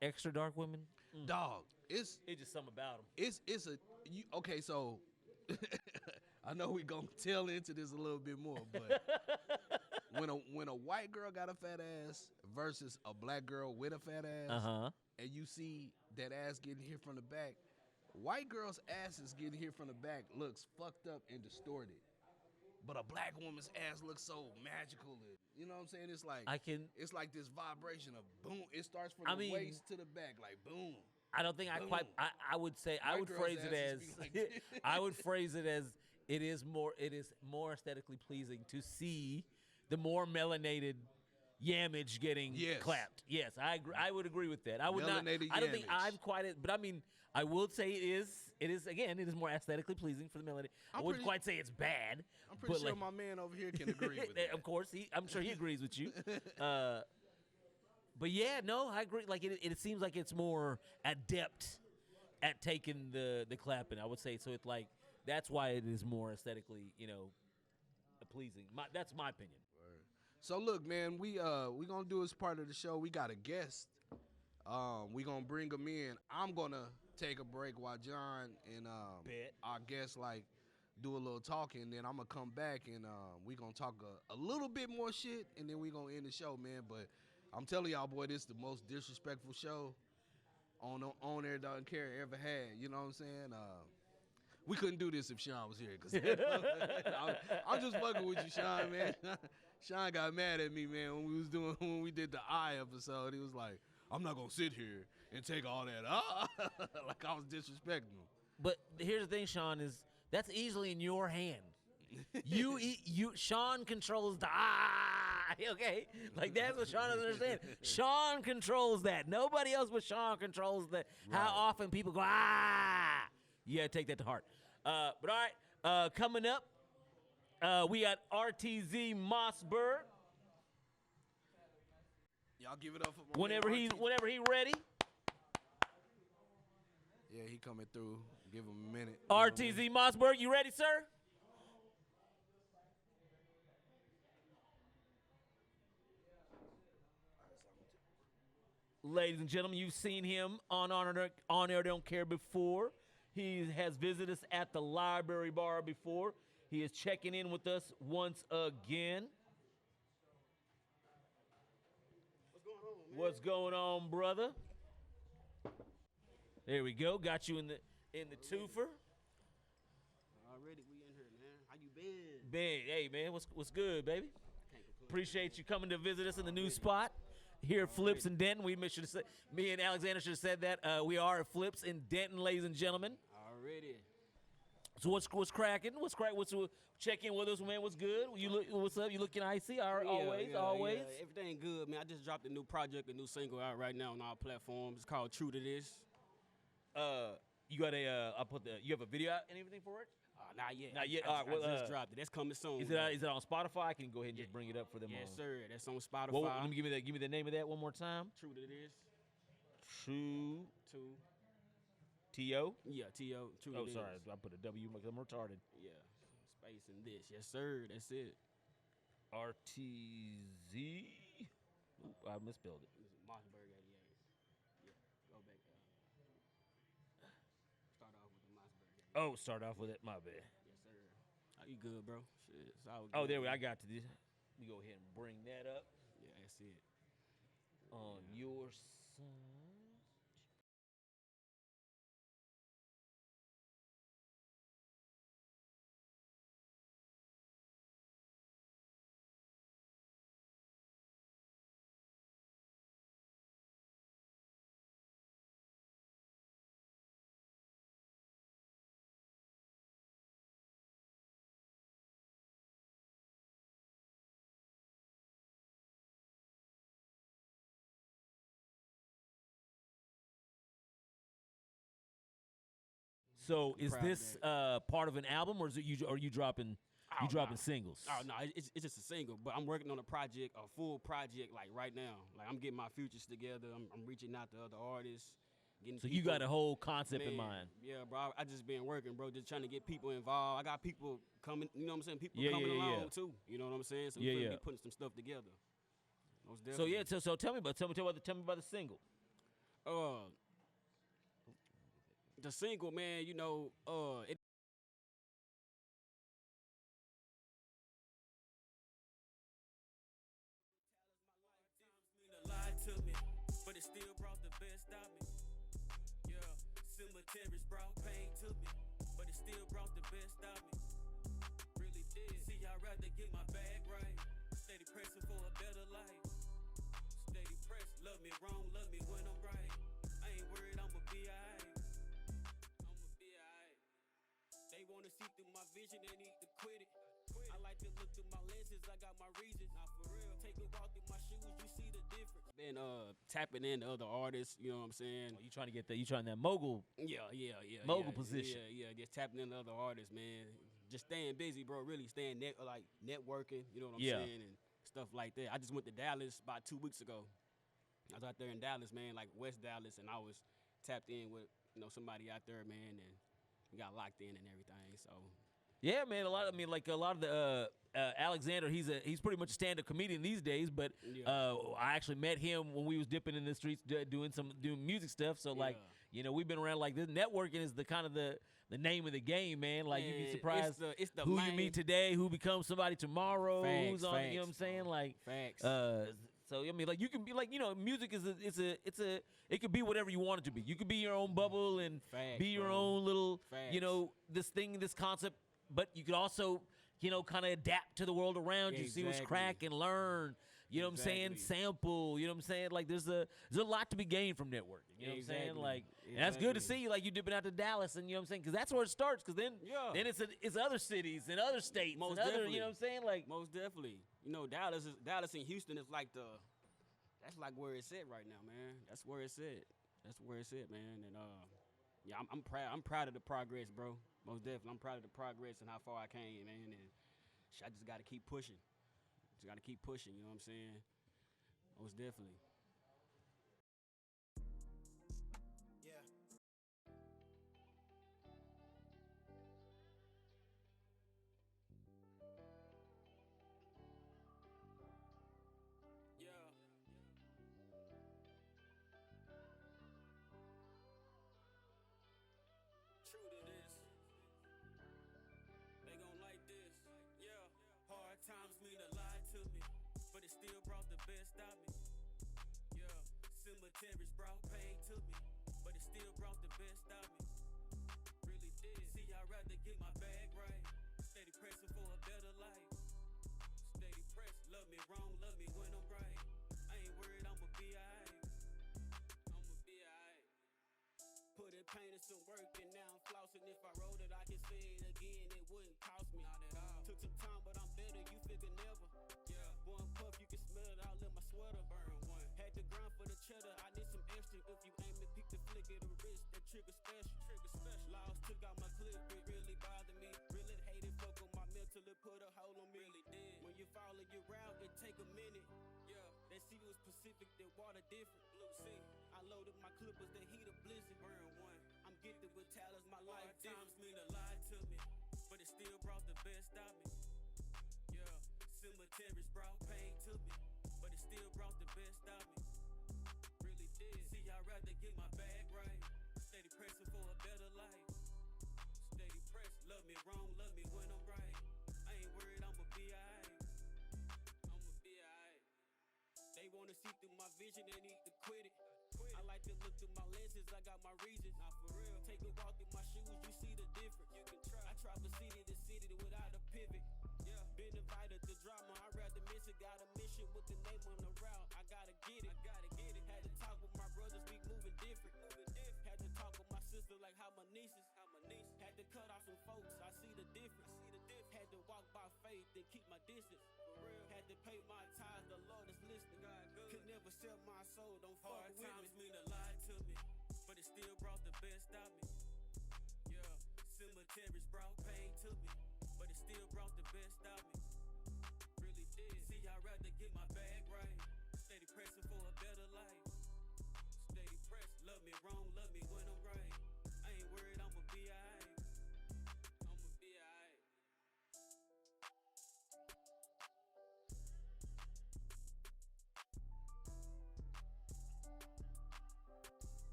Extra dark women. Dog, it's just something about them. Okay. So I know we gonna tell into this a little bit more, but when a white girl got a fat ass versus a black girl with a fat ass, and you see that ass getting hit from the back, white girl's asses getting hit from the back looks fucked up and distorted. But a black woman's ass looks so magical. You know what I'm saying? It's like it's like this vibration of boom. It starts from the waist to the back, like boom. I don't think boom. I would say I would phrase it as like I would phrase it as it is more aesthetically pleasing to see the more melanated yamage getting clapped. Yes, I agree. I would agree with that. I would not. I don't think I'm quite it, but I mean, I will say it is again. It is more aesthetically pleasing for the melody. I wouldn't quite say it's bad. I'm pretty sure my man over here can agree with that. Of course, I'm sure he agrees with you. But yeah, no, I agree. Like it seems like it's more adept at taking the clapping. I would say so. It's like that's why it is more aesthetically, pleasing. That's my opinion. So look, man, we gonna do as part of the show. We got a guest. We gonna bring him in. I'm gonna take a break while John and our guest do a little talking. Then I'm gonna come back and we gonna talk a little bit more shit, and then we gonna end the show, man. But I'm telling y'all, boy, this is the most disrespectful show on Air Don't Care ever had. You know what I'm saying? We couldn't do this if Sean was here, cause I'm just fucking with you, Sean, man. Sean got mad at me, man, when we did the Eye episode. He was like, "I'm not gonna sit here and take all that like I was disrespecting him." But here's the thing, Sean, is that's easily in your hand. Sean controls the okay? Like that's what Sean doesn't understand. Sean controls that. Nobody else but Sean controls that. Right. How often people go You gotta take that to heart. But all right, coming up, we got RTZ Mossberg. Y'all give it up for my whenever he ready. Yeah, he coming through. Give him a minute. RTZ Mossberg, you ready, sir? Ladies and gentlemen, you've seen him on Air Don't Care before. He has visited us at the Library Bar before. He is checking in with us once again. What's going on, brother? There we go. Got you in the twofer. Already, we in here, man. How you been? Hey, man, what's good, baby? Appreciate you coming to visit us in the new spot here at Flips in Denton. Me and Alexander should have said that. We are at Flips in Denton, ladies and gentlemen. Already. So what's cracking? What's check in with us, man? What's good? What's up? You looking icy? Always. Yeah. Everything good, man. I just dropped a new project, a new single out right now on our platforms. It's called True to This. You got you have a video out and everything for it? Not yet. Not yet. I just dropped it. That's coming soon. Is it on Spotify? I can go ahead and just bring it up for them. Yes, sir. That's on Spotify. Let me give me the name of that one more time. True to This. True to T-O? Yeah, T-O. True to Oh, this. sorry. I put a W because I'm retarded. Yeah. Space in this. Yes, sir. That's it. RTZ. Oop, I misspelled it. Mossberg 88. Yeah. Go back. Start off with the Mossberg 88. Oh, start off with it. My bad. Yes, sir. Are you good, bro? Shit. It's all good. Oh, there we go. I got to this. Let me go ahead and bring that up. Yeah, that's it. On your side. So is this part of an album, or is it are you dropping singles? Oh no, it's just a single. But I'm working on a project, a full project, like right now. Like I'm getting my futures together. I'm reaching out to other artists. So you got a whole concept in mind? Yeah, bro. I just been working, bro. Just trying to get people involved. I got people coming. You know what I'm saying? People coming along too. You know what I'm saying? So we're gonna be putting some stuff together. So yeah. So tell me about the single. The single, man, you know, it cemeteries brought pain to me, but it still brought the best out me. Really did. See, I'd rather get my bag right. Steady pressing for a better life. Steady press. Love me wrong, love me when I'm right. I ain't worried, I'ma be alright. I'ma be alright. They wanna see through my vision, they need to quit it. I like to look through my lenses, I got my reasons. Not for real. Take a walk through my shoes, you see the difference. Been tapping into other artists, you know what I'm saying? Oh, you trying to get that mogul? Yeah. Mogul position. Yeah. Just tapping into other artists, man. Just staying busy, bro. Really staying networking, you know what I'm saying, and stuff like that. I just went to Dallas about 2 weeks ago. I was out there in Dallas, man, like West Dallas, and I was tapped in with somebody out there, man, and we got locked in and everything. So. Yeah, man. A lot of the Alexander. He's pretty much a stand-up comedian these days. But I actually met him when we was dipping in the streets doing music stuff. So we've been around like this. Networking is the kind of the name of the game, man. Like you'd be surprised it's the who main. You meet today, who becomes somebody tomorrow, who's on. Facts. You know what I'm saying? Like facts. So I mean, like you can be like music is it could be whatever you want it to be. You could be your own bubble and be your own little this concept. But you could also, kind of adapt to the world around you, see what's crack and learn. You know what I'm saying? Sample. You know what I'm saying? Like there's a lot to be gained from networking. You know what I'm saying? Like and that's good to see. Like you dipping out to Dallas, and you know what I'm saying? Because that's where it starts. Because then it's other cities and other states and other. You know what I'm saying? Like most definitely. Dallas and Houston is like that's like where it's at right now, man. That's where it's at, man. And I'm proud of the progress, bro. Most definitely. I'm proud of the progress and how far I came, man. And I just got to keep pushing. You know what I'm saying? Most definitely. Yeah. Yeah. True to this. They gon' like this. Yeah. Hard times mean a lot to me, but it still brought the best out me. Yeah. Cemeteries brought pain to me, but it still brought the best out me. Really did. See, I'd rather get my bag right. Steady pressing for a better life. Steady press. Love me wrong, love me when I'm right. I ain't worried, I'ma be alright. Put in pain and some work, and now I'm flossing. If I wrote it, I can say it again, it wouldn't cost me. Not at all. Took some time, but I'm better, you figure never. Yeah. One puff, you can smell it all in my sweater. Burn one. Had to grind for the cheddar, I need some extra. If you aim and peek the flick of the wrist, that trigger special. Laws took out my clip, it really bothered me. Really hated, fuck on my mental, it put a hole on me. Really did. When you follow your route, it take a minute. Yeah. That sea was Pacific, that water different. Blue sea. I loaded my clippers, that heat a blizzard. Burn one. I'm gifted with talents, my life times mean a lot to me, but it still brought the best out me. Yeah, cemeteries brought pain to me, but it still brought the best out me. Really did. See, I'd rather get my bag right. Steady pressing for a better life. Steady press. Love me wrong, love me when I'm right. I ain't worried, I'ma be alright. They wanna see through my vision, they need to quit it. I like to look through my lenses, I got my reasons. Not for real. Take a walk through my shoes, you see the difference. You can try. I travel city to city without a pivot. Yeah. Been invited to drama, I'd rather miss it. Got a mission with the name on the route. I gotta get it. Had to talk with my brothers, we moving different. Had to talk with my sister like how my nieces. Had to cut off some folks, I see the difference. Had to walk by faith and keep my distance. Had to pay my tithes, the Lord is listening. Could never sell my soul, don't fuck with me. Hard times mean a lot to me, but it still brought the best out me. Yeah, cemeteries brought pain to me, but it still brought the best out me. Really did. See, I'd rather get my bag right. Steady pressing for a better life. Steady press. Love me wrong, love me when I'm right. I ain't worried, I'ma be alright.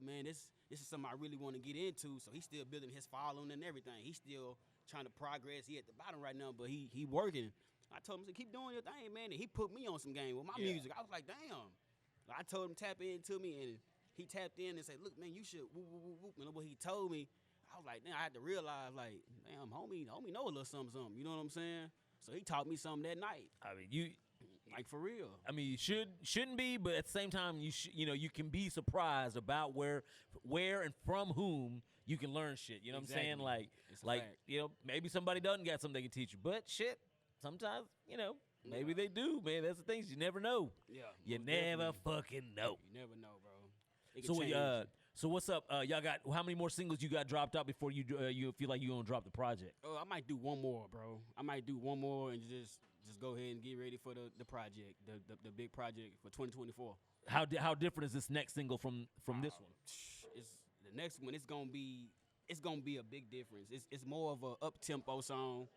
man, this is something I really want to get into. So he's still building his following and everything. He's still trying to progress. He at the bottom right now, but he working. I told him to keep doing your thing, man, and he put me on some game with my music. I was like, damn. I told him tap into me, and he tapped in and said, look, man, you should whoop, whoop, whoop, whoop. And what he told me, I was like, damn, I had to realize, like, damn, homie know a little something, you know what I'm saying? So he taught me something that night. I mean, you like for real. I mean, you shouldn't be, but at the same time, you can be surprised about where and from whom you can learn shit. You know what I'm saying? Like maybe somebody doesn't got something they can teach you, but shit, sometimes maybe they do, man. That's the things you never know. Yeah, you never fucking know. You never know, bro. It can change. So what's up? Y'all got how many more singles you got dropped out before you feel like you're gonna drop the project? Oh, I might do one more, bro. I might do one more and just go ahead and get ready for the project, the big project for 2024. How different is this next single from this one? It's the next one. It's gonna be a big difference. It's more of a up tempo song.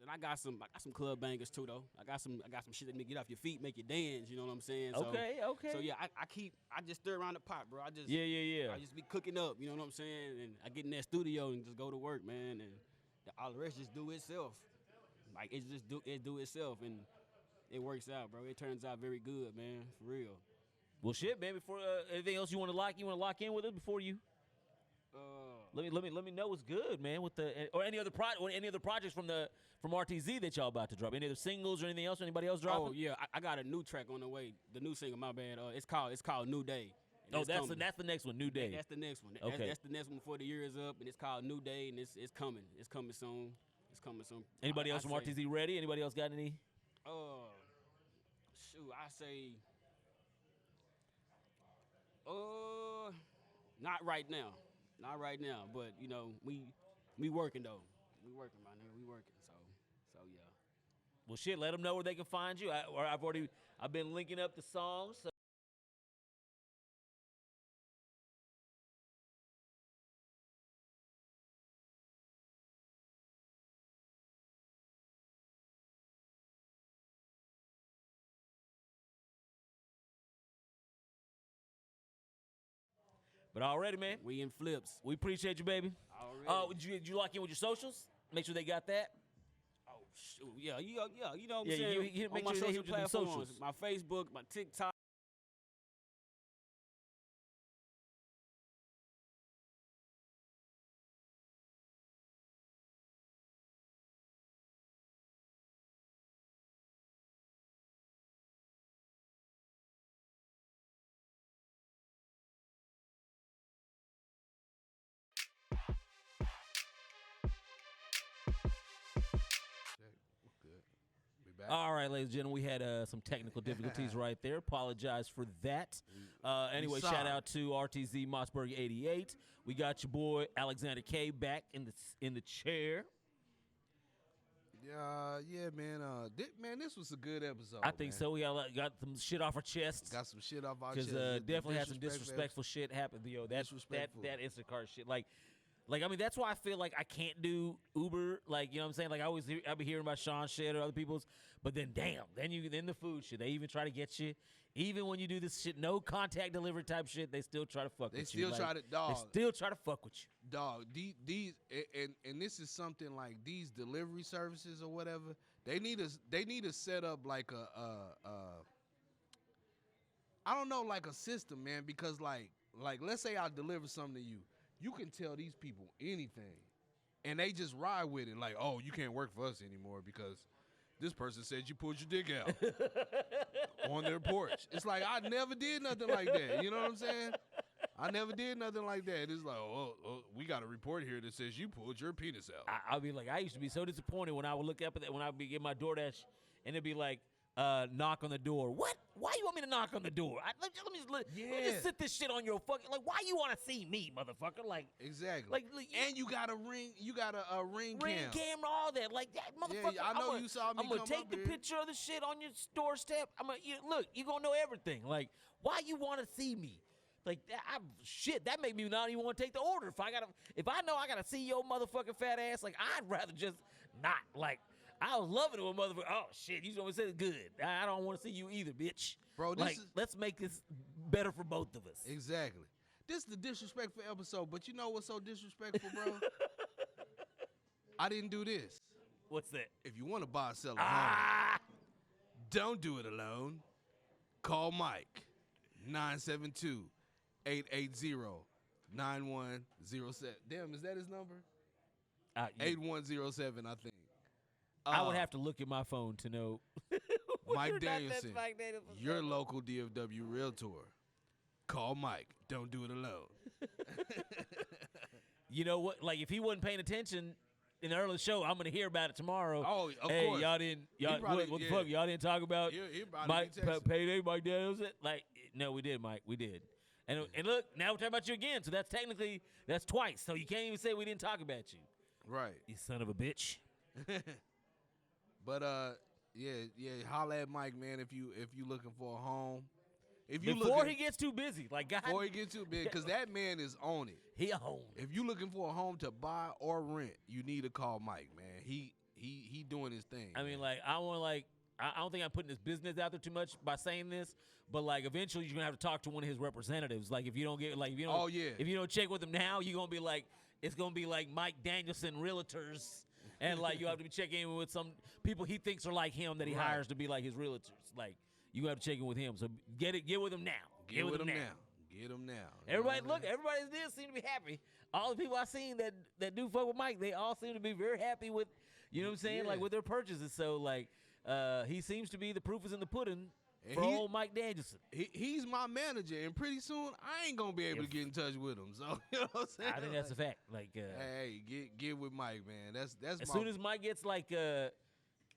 And I got some club bangers too though. I got some shit that make you get off your feet, make you dance. You know what I'm saying? Okay. So yeah, I just stir around the pot, bro. I just be cooking up. You know what I'm saying? And I get in that studio and just go to work, man. And all the rest just do itself. Like it do itself, and it works out, bro. It turns out very good, man. For real. Well, shit, man. Before anything else you want to lock in with us before you. Let me know what's good, man. With or any other projects from RTZ that y'all about to drop. Any other singles or anything else? Anybody else dropping? Oh yeah, I got a new track on the way. The new single, my bad. It's called New Day. Oh, that's the next one, New Day. That's the next one. Okay. That's the next one before the year is up, and it's called New Day, and it's coming. It's coming soon. It's coming soon. Anybody else from RTZ ready? Anybody else got any? Shoot, I say. Not right now. Not right now, but we working though. We working, my nigga. We working. So yeah. Well, shit. Let them know where they can find you. I've been linking up the songs. So. But already, man. We in flips. We appreciate you, baby. Did you lock in with your socials? Make sure they got that. Oh, shoot. Yeah, you know what I'm saying? You on make my sure social they hit platforms, socials. my Facebook, my TikTok. All right, ladies and gentlemen, we had some technical difficulties right there. Apologize for that. Anyway, shout out to RTZ Mossberg 88. We got your boy Alexander K back in the chair. Yeah, man. Man, this was a good episode. I think so. We got some shit off our chests. Got some shit off our chest. Because definitely had some disrespectful shit happen. Yo, that Instacart shit. Like, I mean, that's why I feel like I can't do Uber. Like, you know what I'm saying? Like, I be hearing about Sean shit or other people's. But then, damn, then the food shit. They even try to get you. Even when you do this shit, no contact delivery type shit, they still try to fuck with you. They still try to, dog. They still try to fuck with you. Dog, these and this is something like these delivery services or whatever. They need to set up like I don't know, like a system, man, because like let's say I deliver something to you. You can tell these people anything, and they just ride with it. Like, oh, you can't work for us anymore because this person said you pulled your dick out on their porch. It's like I never did nothing like that. You know what I'm saying? I never did nothing like that. It's like, oh, we got a report here that says you pulled your penis out. I'll be like, I used to be so disappointed when I would look up at that, when I would be getting my DoorDash, and it'd be like, knock on the door. What? Why you want me to knock on the door? Let me just sit this shit on your fucking, like, why you want to see me, motherfucker? Like, exactly. Like, and you got a ring ring camera, all that. Like, that motherfucker. Yeah, I know you saw me I'm gonna come take up the here. picture of the shit on your doorstep. Look, you gonna know everything. Like, why you want to see me? Like, that made me not even want to take the order. If I know I gotta see your motherfucking fat ass, like, I'd rather just not. Like, I was loving it when motherfucker. Oh shit, you always said it's good. I don't want to see you either, bitch. Bro, let's make this better for both of us. Exactly. This is the disrespectful episode, but you know what's so disrespectful, bro? I didn't do this. What's that? If you want to buy or sell a home, don't do it alone. Call Mike, 972-880-9107. Damn, is that his number? 8107, I think. I would have to look at my phone to know. Mike Danielson, your local DFW realtor. Call Mike. Don't do it alone. You know what? Like, if he wasn't paying attention in the early show, I'm gonna hear about it tomorrow. Oh, of hey, course. Y'all didn't. What the fuck? Y'all didn't talk about Mike payday, Mike Danielson? Like, no, we did, Mike. We did. And look, now we're talking about you again. So that's technically twice. So you can't even say we didn't talk about you. Right. You son of a bitch. But holla at Mike, man, if you looking for a home. Before he gets too busy, like, God. Before he gets too busy, because that man is on it. He on it. If you looking for a home to buy or rent, you need to call Mike, man. He doing his thing. I mean, like, I don't think I'm putting his business out there too much by saying this, but like, eventually you're gonna have to talk to one of his representatives. Like, if you don't get, like, if you don't check with him now, you're gonna be like, it's gonna be like Mike Danielson Realtors. And, like, you have to be checking in with some people he thinks are like him that he hires to be like his realtors. Like, you have to check in with him. So get with him now. Get with him now. Get him now. Everybody did seem to be happy. All the people I seen that do fuck with Mike, they all seem to be very happy with, you know what I'm saying, like, with their purchases. So, like, he seems to be the proof is in the pudding for old Mike Danielson. He's my manager, and pretty soon I ain't gonna be able to get in touch with him. So, you know what I'm saying? I think that's a fact. Like, hey, get with Mike, man. That's as soon as Mike gets, like,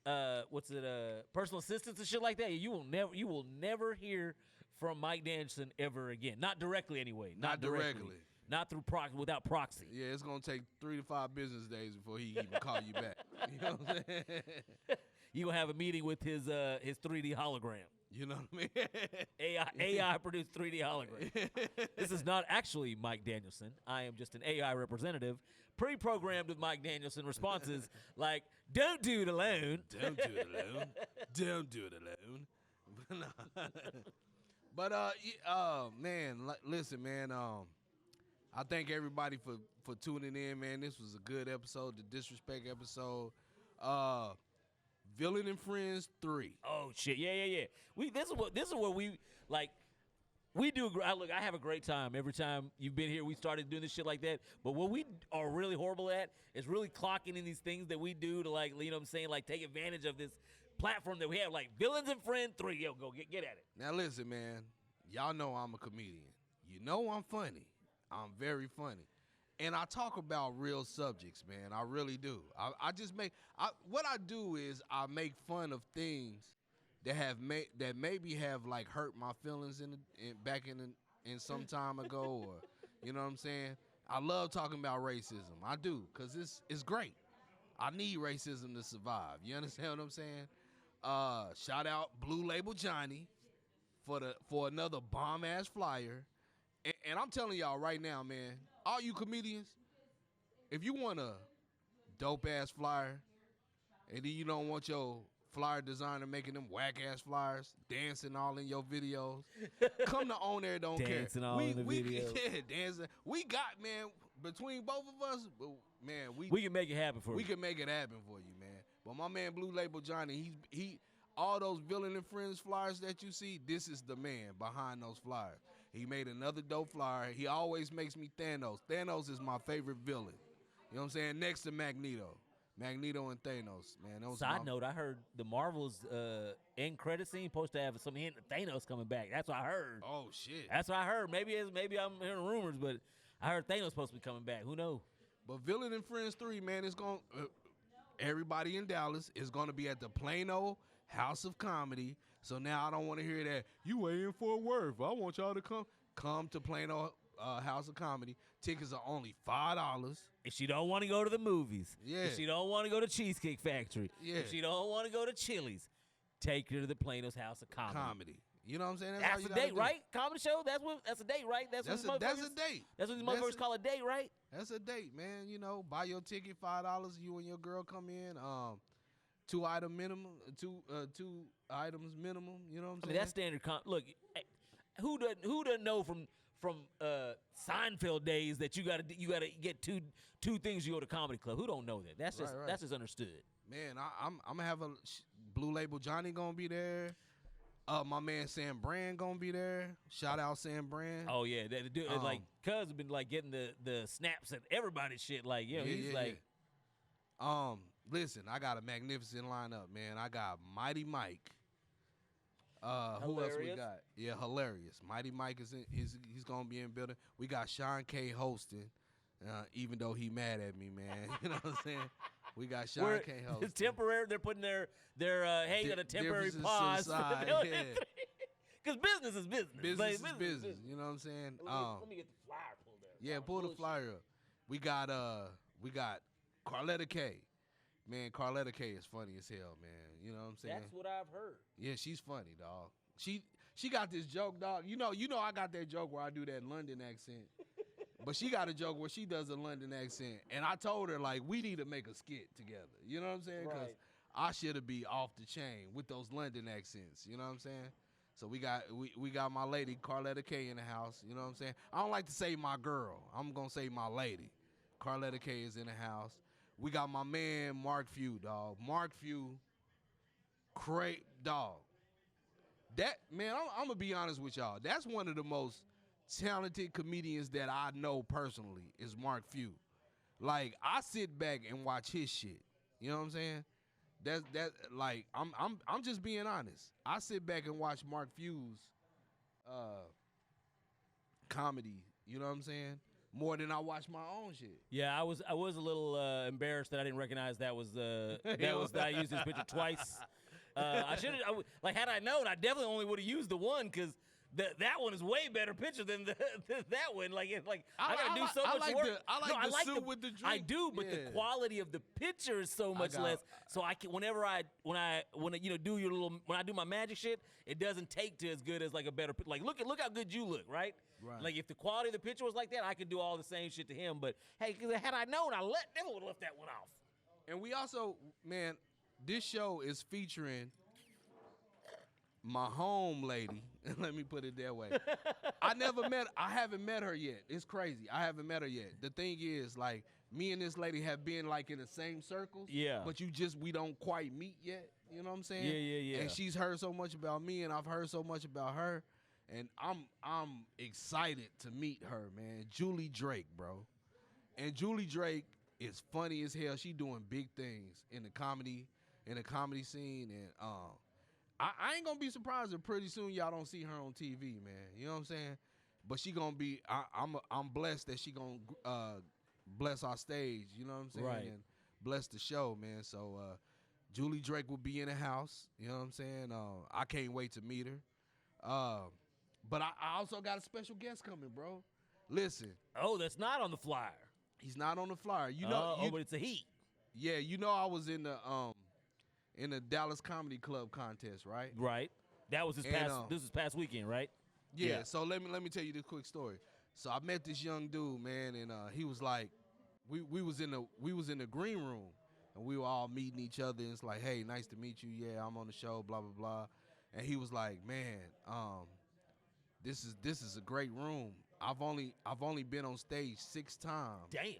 personal assistance and shit like that, you will never hear from Mike Danielson ever again. Not directly, anyway. Not directly. Not through without proxy. Yeah, it's gonna take 3 to 5 business days before he even call you back. You know what I'm saying? You gonna have a meeting with his 3D hologram. You know what I mean? AI produced 3D hologram. This is not actually Mike Danielson. I am just an AI representative, pre-programmed with Mike Danielson responses like, "Don't do it alone." Don't do it alone. Don't do it alone. But man, listen, man. I thank everybody for tuning in, man. This was a good episode, the disrespect episode. Villain and Friends 3. Oh shit, yeah. This is what we like. We do. Look, I have a great time every time you've been here. We started doing this shit like that. But what we are really horrible at is really clocking in these things that we do to, like, you know what I'm saying, like, take advantage of this platform that we have, like Villains and Friends 3. Yo, go get at it. Now listen, man. Y'all know I'm a comedian. You know I'm funny. I'm very funny. And I talk about real subjects, man. I really do. I just what I do is I make fun of things that maybe have, like, hurt my feelings back in some time ago, or, you know what I'm saying? I love talking about racism. I do, because it's great. I need racism to survive. You understand what I'm saying? Shout out Blue Label Johnny for another bomb ass flyer. And I'm telling y'all right now, man, all you comedians, if you want a dope ass flyer, and then you don't want your flyer designer making them whack ass flyers, dancing all in your videos, come to On Air Don't Care. Dancing all in the videos. Yeah, dancing. We got, man, between both of us, man, we can make it happen for you. We can make it happen for you, man. But my man Blue Label Johnny, he all those Villain and Friends flyers that you see, this is the man behind those flyers. He made another dope flyer. He always makes me Thanos. Thanos is my favorite villain. You know what I'm saying? Next to Magneto. Magneto and Thanos, man. Those Side note, I heard the Marvels end credit scene supposed to have some hint of Thanos coming back. That's what I heard. Oh shit. That's what I heard. Maybe I'm hearing rumors, but I heard Thanos supposed to be coming back. Who knows? But Villain and Friends 3, man, it's going everybody in Dallas is going to be at the Plano House of Comedy. So now I don't want to hear that you waiting for a word. I want y'all to come to Plano House of Comedy. Tickets are only $5. If she don't want to go to the movies, yeah. If she don't want to go to Cheesecake Factory, yeah. If she don't want to go to Chili's, take her to the Plano's House of Comedy. You know what I'm saying? That's a date, right? Comedy show. That's a date, right? That's a date. That's what these motherfuckers call a date, right? That's a date, man. You know, buy your ticket $5. You and your girl come in. 2 items minimum. Two items minimum. You know what I'm saying? I mean, that's standard. Look, who doesn't know from Seinfeld days that you gotta get two things you go to comedy club? Who don't know that? That's just right. That's just understood. Man, I'm gonna have a Blue Label Johnny gonna be there. My man Sam Brand gonna be there. Shout out Sam Brand. Oh yeah, like Cuz been like getting the snaps at everybody's shit. Like he's like. Listen, I got a magnificent lineup, man. I got Mighty Mike. Who else we got? Yeah, hilarious. Mighty Mike he's gonna be in building. We got Sean K hosting, even though he mad at me, man. You know what I'm saying? We got Sean K hosting. It's temporary. They're putting their hey, got a temporary pause. Because business is business. Business is business. You know what I'm saying? Let me get the flyer pulled up. Yeah, pull the flyer up. We got Carletta K. Man, Carletta K is funny as hell, man. You know what I'm saying? That's what I've heard. Yeah, she's funny, dog. She got this joke, dog. You know I got that joke where I do that London accent. But she got a joke where she does a London accent. And I told her, like, we need to make a skit together. You know what I'm saying? Because I should be off the chain with those London accents. You know what I'm saying? So we got my lady, Carletta K, in the house. You know what I'm saying? I don't like to say my girl. I'm going to say my lady. Carletta K is in the house. We got my man, Mark Few, dog. Mark Few, great dog. That, man, I'm going to be honest with y'all. That's one of the most talented comedians that I know personally is Mark Few. Like, I sit back and watch his shit. You know what I'm saying? That like I'm just being honest. I sit back and watch Mark Few's comedy, you know what I'm saying? More than I watch my own shit. Yeah, I was a little embarrassed that I didn't recognize that I used this picture twice. I should have like had I known, I definitely only would have used the one because that one is way better picture than that one. Like I gotta do so much work. I like the suit with the drink. I do, but the quality of the picture is so much less. So I can when I do my magic shit, it doesn't take to as good as like a better like look how good you look, right? Right. Like if the quality of the picture was like that, I could do all the same shit to him. But hey, had I known, I never would have left that one off. And we also, man, this show is featuring my home lady. Let me put it that way. I haven't met her yet. It's crazy. I haven't met her yet. The thing is, like, me and this lady have been like in the same circles. Yeah. But we don't quite meet yet. You know what I'm saying? Yeah. And she's heard so much about me, and I've heard so much about her. And I'm excited to meet her, man. Julie Drake, bro. And Julie Drake is funny as hell. She doing big things in the comedy scene, and I ain't gonna be surprised if pretty soon y'all don't see her on TV, man. You know what I'm saying? But she gonna be. I'm blessed that she gonna bless our stage. You know what I'm saying? Right. And bless the show, man. So Julie Drake will be in the house. You know what I'm saying? I can't wait to meet her. But I also got a special guest coming, bro. Listen. Oh, that's not on the flyer. He's not on the flyer. You know. But it's a heat. Yeah, you know I was in the Dallas Comedy Club contest, right? Right. That was this past weekend, right? Yeah. So let me tell you this quick story. So I met this young dude, man, and he was like, we was in the green room, and we were all meeting each other. And it's like, hey, nice to meet you. Yeah, I'm on the show. Blah blah blah. And he was like, man, this is a great room. I've only been on stage 6 times. Damn.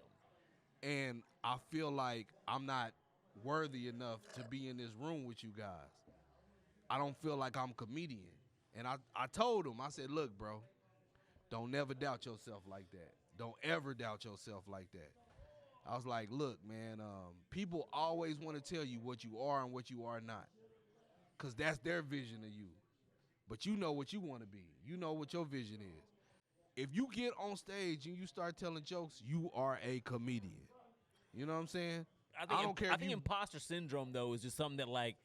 And I feel like I'm not worthy enough to be in this room with you guys. I don't feel like I'm a comedian. And I told him, I said, look, bro, don't never doubt yourself like that. Don't ever doubt yourself like that. I was like, look, man, people always want to tell you what you are and what you are not, because that's their vision of you. But you know what you want to be. You know what your vision is. If you get on stage and you start telling jokes, you are a comedian. You know what I'm saying? I don't care. I think imposter syndrome though is just something that like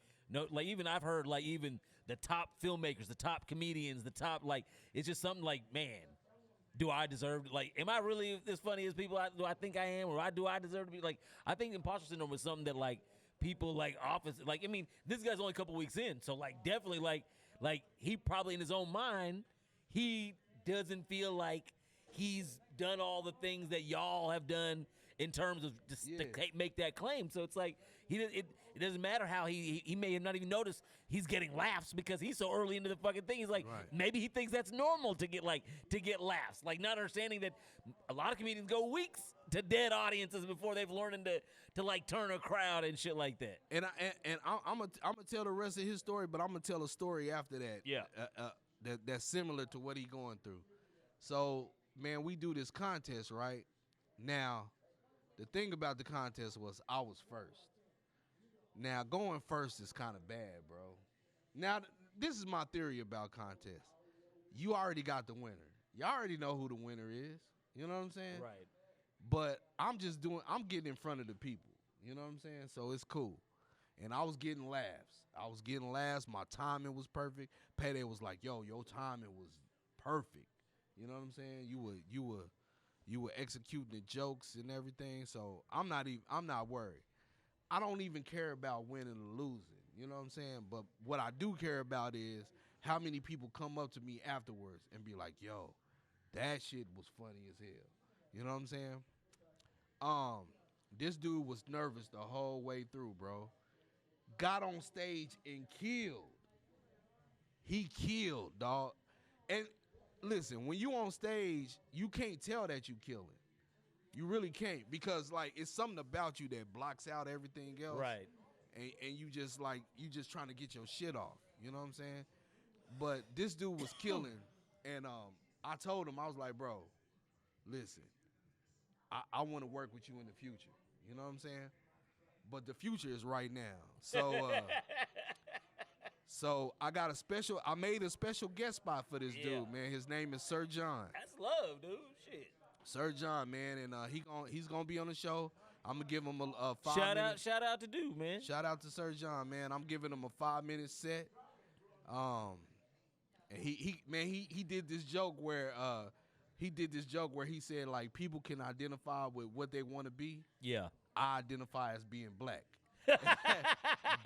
even I've heard like even the top filmmakers, the top comedians, the top it's just something like, man, do I deserve am I really as funny as people do I think I am, or do I deserve to be I think imposter syndrome is something that people office I mean, this guy's only a couple weeks in, so definitely he probably in his own mind he doesn't feel like he's done all the things that y'all have done in terms of just to make that claim. So it's it doesn't matter how he may have not even noticed he's getting laughs because he's so early into the fucking thing. He's maybe he thinks that's normal to get laughs. Not understanding that a lot of comedians go weeks to dead audiences before they've learned to turn a crowd and shit like that. And I'm gonna tell the rest of his story, but I'm gonna tell a story after that. Yeah. That's similar to what he going through. So, man, we do this contest, right? Now, the thing about the contest was I was first. Now, going first is kind of bad, bro. Now, this is my theory about contests. You already got the winner. You already know who the winner is. You know what I'm saying? Right. But I'm getting in front of the people. You know what I'm saying? So it's cool. And I was getting laughs. My timing was perfect. Payday was like, yo, your timing was perfect. You know what I'm saying? You were executing the jokes and everything. So I'm not worried. I don't even care about winning or losing. You know what I'm saying? But what I do care about is how many people come up to me afterwards and be like, yo, that shit was funny as hell. You know what I'm saying? This dude was nervous the whole way through, bro. Got on stage and killed. He killed, dog. And listen, when you on stage, you can't tell that you killing. You really can't, because it's something about you that blocks out everything else. Right. And you just trying to get your shit off. You know what I'm saying? But this dude was killing, and I told him, I was like, bro, listen, I want to work with you in the future. You know what I'm saying? But the future is right now. So so I made a special guest spot for this dude, man. His name is Sir John. That's love, dude. Shit. Sir John, man, and he's gonna be on the show. I'm gonna give him a 5 minute. Shout out to dude, man. Shout out to Sir John, man. I'm giving him a 5-minute set. And he did this joke where he said people can identify with what they want to be. Yeah. I identify as being black.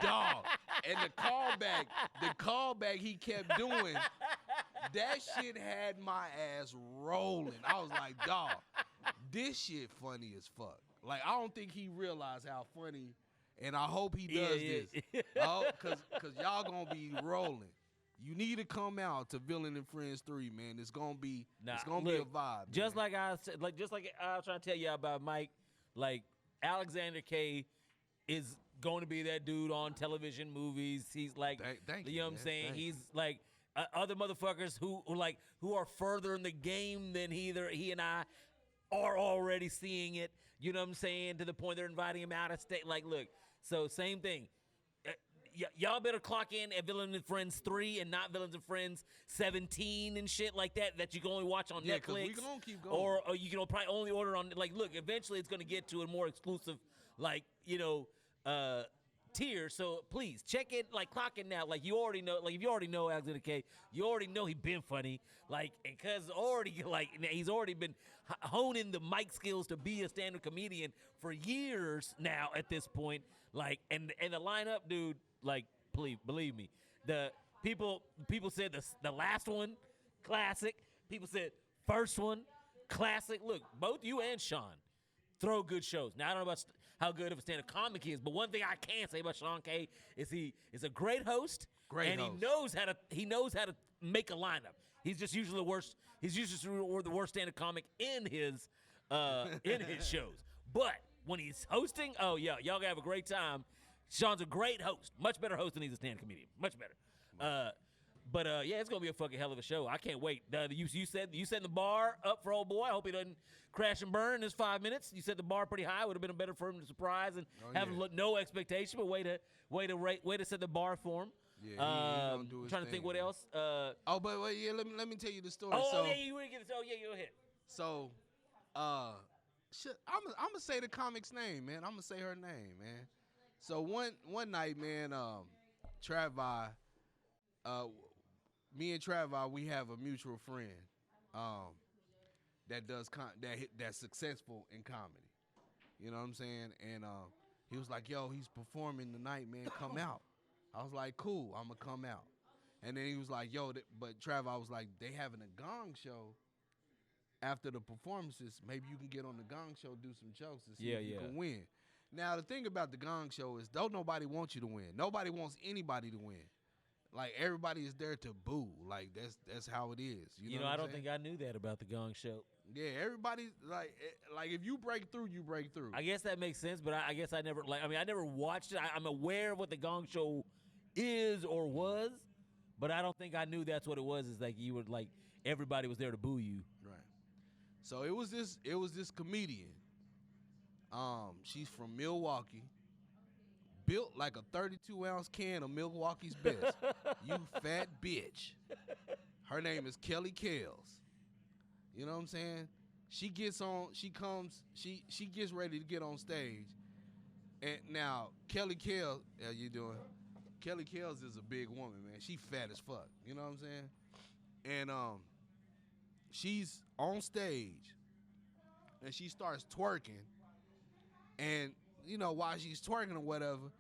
Dog. And the callback he kept doing, that shit had my ass rolling. I was like, dog, this shit funny as fuck. I don't think he realized how funny, and I hope he does this. Cause y'all gonna be rolling. You need to come out to Villain and Friends 3, man. It's gonna be be a vibe. Just like I said, just like I was trying to tell you about Mike, Alexander K is going to be that dude on television, movies. He's thank you know what I'm saying? He's other motherfuckers who are further in the game than he and I are already seeing it. You know what I'm saying? To the point they're inviting him out of state. Look, so same thing. Y'all better clock in at Villains and Friends 3 and not Villains and Friends 17 and shit like that you can only watch on Netflix. We can only keep going. Or you can probably only order on, look, eventually it's going to get to a more exclusive, tier. So please check it, clock it now. You already know, if you already know Alexander K, you already know he's been funny. And cuz already, he's already been honing the mic skills to be a stand-up comedian for years now at this point. And the lineup, dude, please believe me, the people said the last one classic. People said first one classic. Look, both you and Sean throw good shows. Now I don't know about how good of a stand-up comic he is, but one thing I can say about Sean K is he is a great host. He knows how to make a lineup. He's just usually the worst. He's usually the worst stand-up comic in his shows. But when he's hosting, oh yeah, y'all gonna have a great time. Sean's a great host, much better host than he's a stand-up comedian, much better. But yeah, it's gonna be a fucking hell of a show. I can't wait. You said the bar up for old boy. I hope he doesn't crash and burn in his 5 minutes. You set the bar pretty high. Would have been better for him to surprise and have no expectation, but way to set the bar for him. Yeah, he gonna do his trying to thing, think what man. else. But wait, yeah, let me tell you the story. You want to get this? Oh yeah, go ahead. So, I'm gonna say the comic's name, man. I'm gonna say her name, man. So one night, man, Travi, me and Travi, we have a mutual friend, that does that's successful in comedy. You know what I'm saying? And he was like, "Yo, he's performing tonight, man. Come out." I was like, "Cool, I'm gonna come out." And then he was like, "Yo," but Travi was like, "They having a gong show after the performances. Maybe you can get on the gong show, do some jokes, and see if you can win." Now the thing about the gong show is, don't nobody want you to win. Nobody wants anybody to win. Like, everybody is there to boo. Like, that's how it is. You know I don't think I knew that about the gong show. Yeah, everybody like if you break through, you break through. I guess that makes sense, but I guess I never I never watched it. I'm aware of what the gong show is or was, but I don't think I knew that's what it was. Is like you were like everybody was there to boo you. Right. So it was this comedian. She's from Milwaukee. Built like a 32-ounce can of Milwaukee's Best. You fat bitch. Her name is Kelly Kells. You know what I'm saying? She gets ready to get on stage. And now, Kelly Kells, how you doing? Kelly Kells is a big woman, man. She fat as fuck. You know what I'm saying? And she's on stage, and she starts twerking. And, while she's twerking or whatever,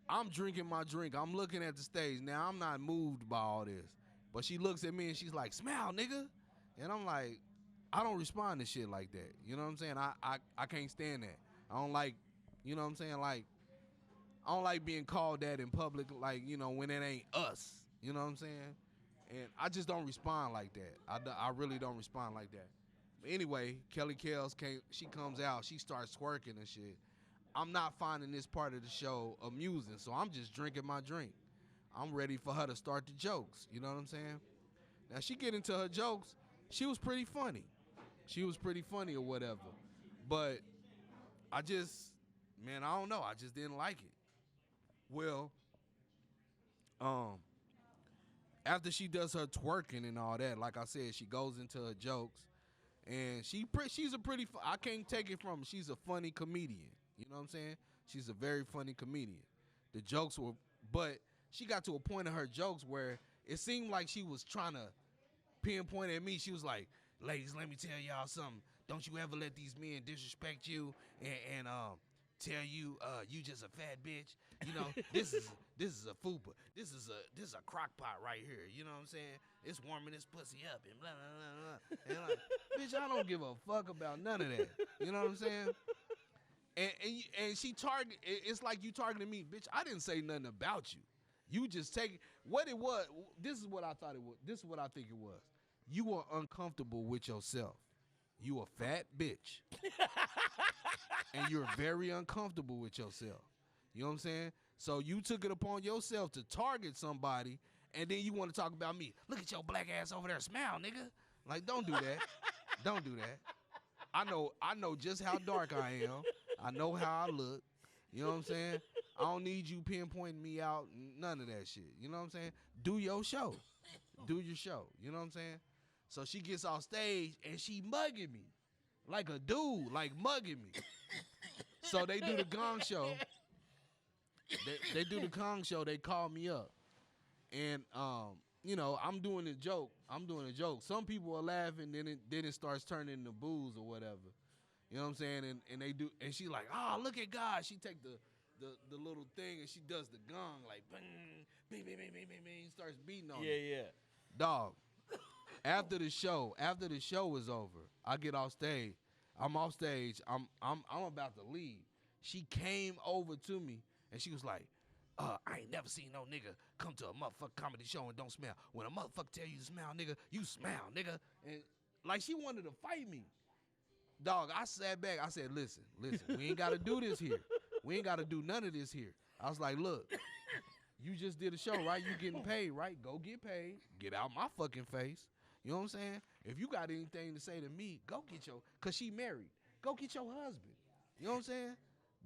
I'm drinking my drink. I'm looking at the stage. Now, I'm not moved by all this. But she looks at me, and she's like, "Smile, nigga." And I'm like, I don't respond to shit like that. You know what I'm saying? I can't stand that. I don't like, you know what I'm saying? Like, I don't like being called that in public, like, when it ain't us. You know what I'm saying? And I just don't respond like that. I really don't respond like that. But anyway, Kelly Kells she comes out, she starts twerking and shit. I'm not finding this part of the show amusing, so I'm just drinking my drink. I'm ready for her to start the jokes. You know what I'm saying? Now, she get into her jokes. She was pretty funny. She was pretty funny or whatever. But I don't know. I just didn't like it. Well, after she does her twerking and all that, like I said, she goes into her jokes. And she's a pretty, I can't take it from her. She's a funny comedian. You know what I'm saying? She's a very funny comedian. The jokes were, but she got to a point in her jokes where it seemed like she was trying to pinpoint at me. She was like, "Ladies, let me tell y'all something. Don't you ever let these men disrespect you and tell you you just a fat bitch. This is a fupa. This is a crock pot right here. You know what I'm saying? It's warming this pussy up and blah blah blah blah." And like, bitch, I don't give a fuck about none of that. You know what I'm saying? And she target. It's like you targeting me, bitch. I didn't say nothing about you. You just take what it was. This is what I thought it was. This is what I think it was. You were uncomfortable with yourself. You a fat bitch. And you're very uncomfortable with yourself. You know what I'm saying? So you took it upon yourself to target somebody, and then you want to talk about me. "Look at your black ass over there. Smile, nigga." Like, don't do that. Don't do that. I know just how dark I am. I know how I look. You know what I'm saying? I don't need you pinpointing me out. None of that shit. You know what I'm saying? Do your show. Do your show. You know what I'm saying? So she gets off stage and she mugging me. Like a dude, like mugging me. So they do the gong show. They do the gong show. They call me up. And, I'm doing a joke. Some people are laughing, then it starts turning into boos or whatever. You know what I'm saying? And they do, and she like, "Oh, look at God." She take the little thing and she does the gong like, bing, bing, bing, bing, bing, bing, bing, starts beating on it. Yeah. Dog. After the show is over, I get off stage. I'm off stage. I'm about to leave. She came over to me and she was like, "I ain't never seen no nigga come to a motherfucking comedy show and don't smile. When a motherfucker tell you to smile, nigga, you smile, nigga." And like she wanted to fight me. Dog, I sat back. I said, listen, we ain't got to do this here. We ain't got to do none of this here. I was like, "Look, You just did a show, right? You getting paid, right? Go get paid. Get out my fucking face. You know what I'm saying? If you got anything to say to me, go get cause she married. Go get your husband. You know what I'm saying?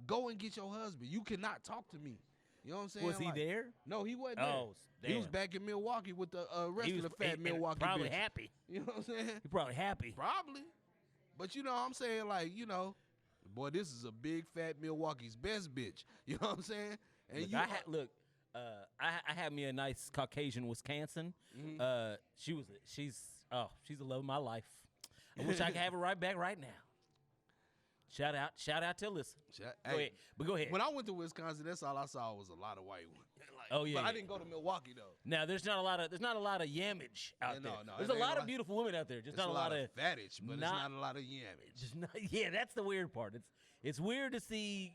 Go and get your husband. You cannot talk to me. You know what I'm saying? Was he there? No, he wasn't there. Oh, damn. He was back in Milwaukee with the rest of the fat Milwaukee probably bitch. Happy. You know what I'm saying? He probably happy. Probably. But you know what I'm saying? Like, you know, boy, this is a big fat Milwaukee's best bitch. You know what I'm saying? And look, I had me a nice Caucasian Wisconsin. Mm-hmm. She's the love of my life. I wish I could have her right back right now. Shout out to Alyssa. Go ahead. When I went to Wisconsin, that's all I saw was a lot of white women. But I didn't go to Milwaukee though. Now there's not a lot of yamage out there. No, there's a lot of beautiful women out there. Just not a lot of fattage, but it's not a lot of yamage. Yeah, that's the weird part. It's weird to see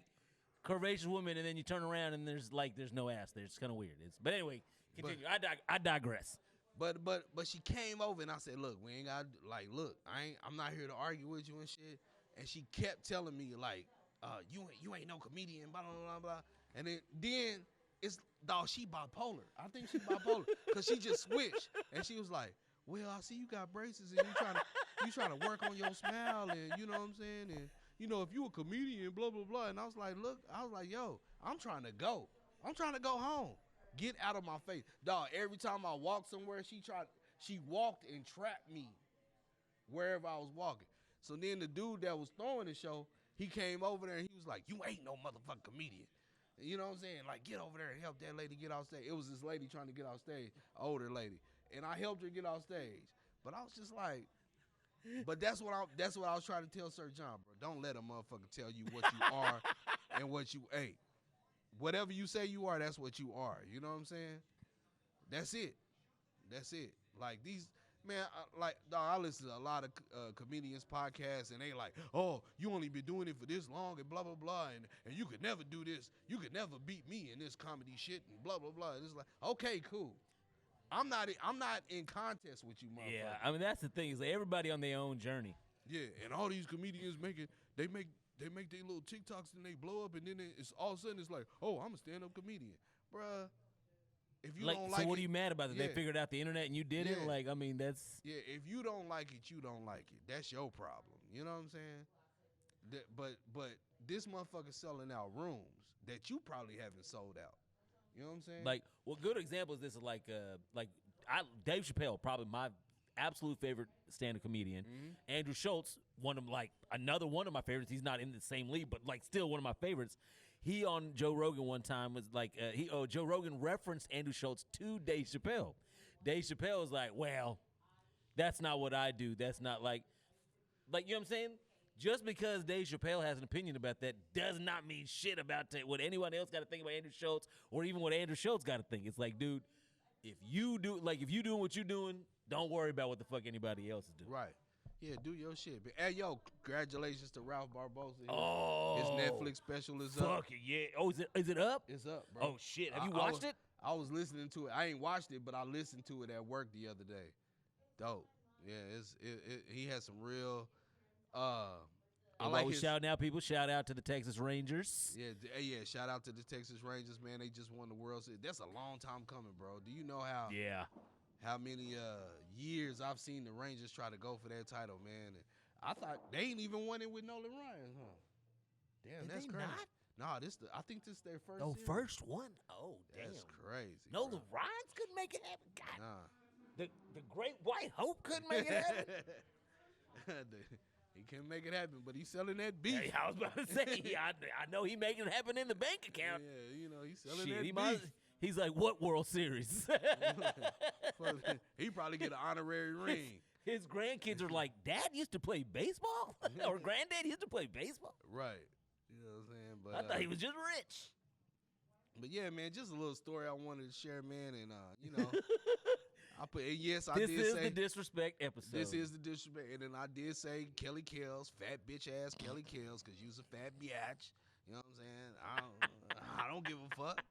curvaceous women and then you turn around and there's no ass there. It's kind of weird. But anyway, continue. I digress. But she came over and I said, look, we ain't got look, I'm not here to argue with you and shit. And she kept telling me you ain't no comedian, blah blah blah blah. And then it's she bipolar. I think she bipolar because she just switched and she was like, well, I see you got braces and you trying to work on your smile and you know what I'm saying and you know if you a comedian, blah blah blah. And I was like, yo, I'm trying to go home. Get out of my face, dog. Every time I walk somewhere, she walked and trapped me wherever I was walking. So then the dude that was throwing the show, he came over there and he was like, you ain't no motherfucking comedian. You know what I'm saying? Like, get over there and help that lady get off stage. It was this lady trying to get off stage, older lady. And I helped her get off stage. But I was just like, but that's what I was trying to tell Sir John, bro. Don't let a motherfucker tell you what you are and what you ain't. Whatever you say you are, that's what you are. You know what I'm saying? That's it. Like these... Man, I listen to a lot of comedians' podcasts, and they like, oh, you only been doing it for this long, and blah, blah, blah, and you could never do this. You could never beat me in this comedy shit, and blah, blah, blah. And it's like, okay, cool. I'm not in contest with you, motherfucker. Yeah, I mean, that's the thing. Is like everybody on their own journey. Yeah, and all these comedians make their little TikToks, and they blow up, and then it's all of a sudden it's like, oh, I'm a stand-up comedian. Bruh. If you don't like so what it, are you mad about? That they figured out the internet and you did it? Like, I mean, that's... Yeah, if you don't like it, you don't like it. That's your problem. You know what I'm saying? But this motherfucker selling out rooms that you probably haven't sold out. You know what I'm saying? Like, well, good example is this. Dave Chappelle, probably my absolute favorite stand-up comedian. Mm-hmm. Andrew Schultz, another one of my favorites. He's not in the same league, but still one of my favorites. He on Joe Rogan one time was like, Joe Rogan referenced Andrew Schultz to Dave Chappelle. Dave Chappelle was like, well, that's not what I do. That's not like, you know what I'm saying? Just because Dave Chappelle has an opinion about that does not mean shit about what anyone else got to think about Andrew Schultz or even what Andrew Schultz got to think. It's like, dude, if you doing what you're doing, don't worry about what the fuck anybody else is doing. Right. Yeah, do your shit. Hey, yo, congratulations to Ralph Barbosa. Oh, his Netflix special is up. Fuck it, yeah. Oh, is it up? It's up, bro. Oh shit, have you watched it? I was listening to it. I ain't watched it, but I listened to it at work the other day. Dope. Yeah, he has some real. I like shouting out people. Shout out to the Texas Rangers. Yeah. Shout out to the Texas Rangers, man. They just won the World Series. That's a long time coming, bro. Do you know how? Yeah. How many years I've seen the Rangers try to go for that title, man. And I thought they ain't even won it with Nolan Ryan, huh? Damn, that's crazy. Not? No, I think this is their first series. First one? Oh, damn. That's crazy. Nolan Ryan couldn't make it happen? God. Nah. The Great White Hope couldn't make it happen? He can't make it happen, but he's selling that beef. Hey, I was about to say, I know he making it happen in the bank account. Yeah, he's selling that beef. He's like, what World Series? He probably get an honorary ring. His grandkids are like, Dad used to play baseball? Or Granddad used to play baseball? Right. You know what I'm saying? But I thought he was just rich. But yeah, man, just a little story I wanted to share, man. And, I did say. This is the disrespect episode. This is the disrespect. And then I did say Kelly Kells, fat bitch ass Kelly Kells, because you was a fat biatch. You know what I'm saying? I don't give a fuck.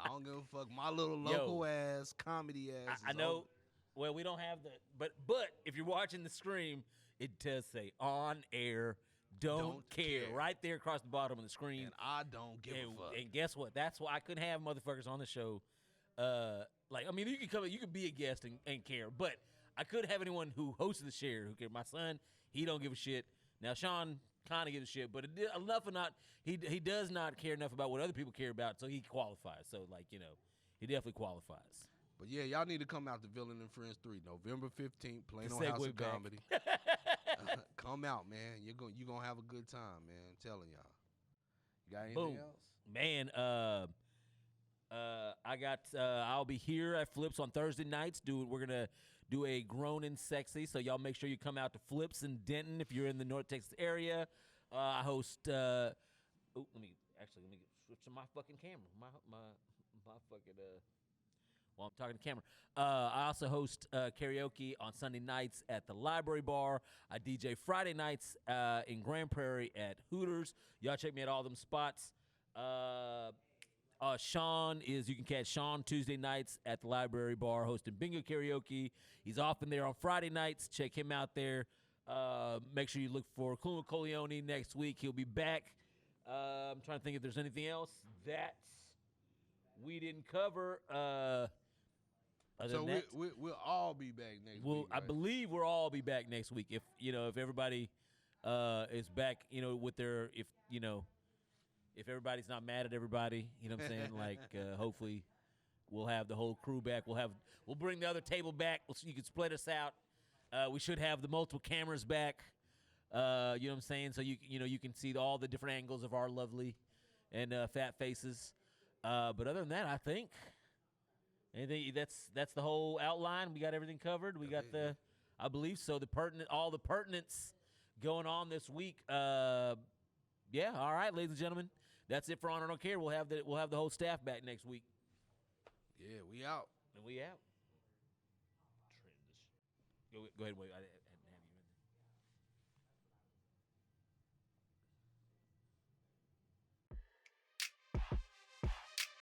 I don't give a fuck. My little local ass, comedy ass. I know. Well, we don't have the. But if you're watching the stream, it does say on air don't care. Right there across the bottom of the screen. And I don't give a fuck. And guess what? That's why I couldn't have motherfuckers on the show. You can come, you can be a guest and care, but I could have anyone who hosted the share who cared. My son, he don't give a shit. Now Sean kind of gives a shit, but enough or not, he does not care enough about what other people care about, so he qualifies. So he definitely qualifies. But yeah, y'all need to come out to Villain and Friends 3, November 15th, Plano House of Comedy. Come out, man. You're gonna have a good time, man. I'm telling y'all. You got anything else? Man, I'll be here at Flips on Thursday nights. We're gonna do a Grown and Sexy, so y'all make sure you come out to Flips in Denton if you're in the North Texas area. I host. Let me switch to my fucking camera. My fucking. While I'm talking to camera. I also host karaoke on Sunday nights at the Library Bar. I DJ Friday nights in Grand Prairie at Hooters. Y'all check me at all them spots. You can catch Sean Tuesday nights at the Library Bar hosting bingo karaoke. He's often there on Friday nights. Check him out there. Make sure you look for Cluma Coleone next week. He'll be back. I'm trying to think if there's anything else that we didn't cover. So we'll all be back next week. Right? I believe we'll all be back next week if everybody is back. If everybody's not mad at everybody, you know what I'm saying? Like hopefully we'll have the whole crew back. We'll bring the other table back. So you can split us out. We should have the multiple cameras back. You know what I'm saying? So you can see all the different angles of our lovely and fat faces. But other than that, I think that's the whole outline. We got everything covered. We got I believe so. All the pertinence going on this week. Yeah. All right, ladies and gentlemen, that's it for On or Don't Care. We'll have the whole staff back next week. Yeah, we out. And we out. Go ahead and wait.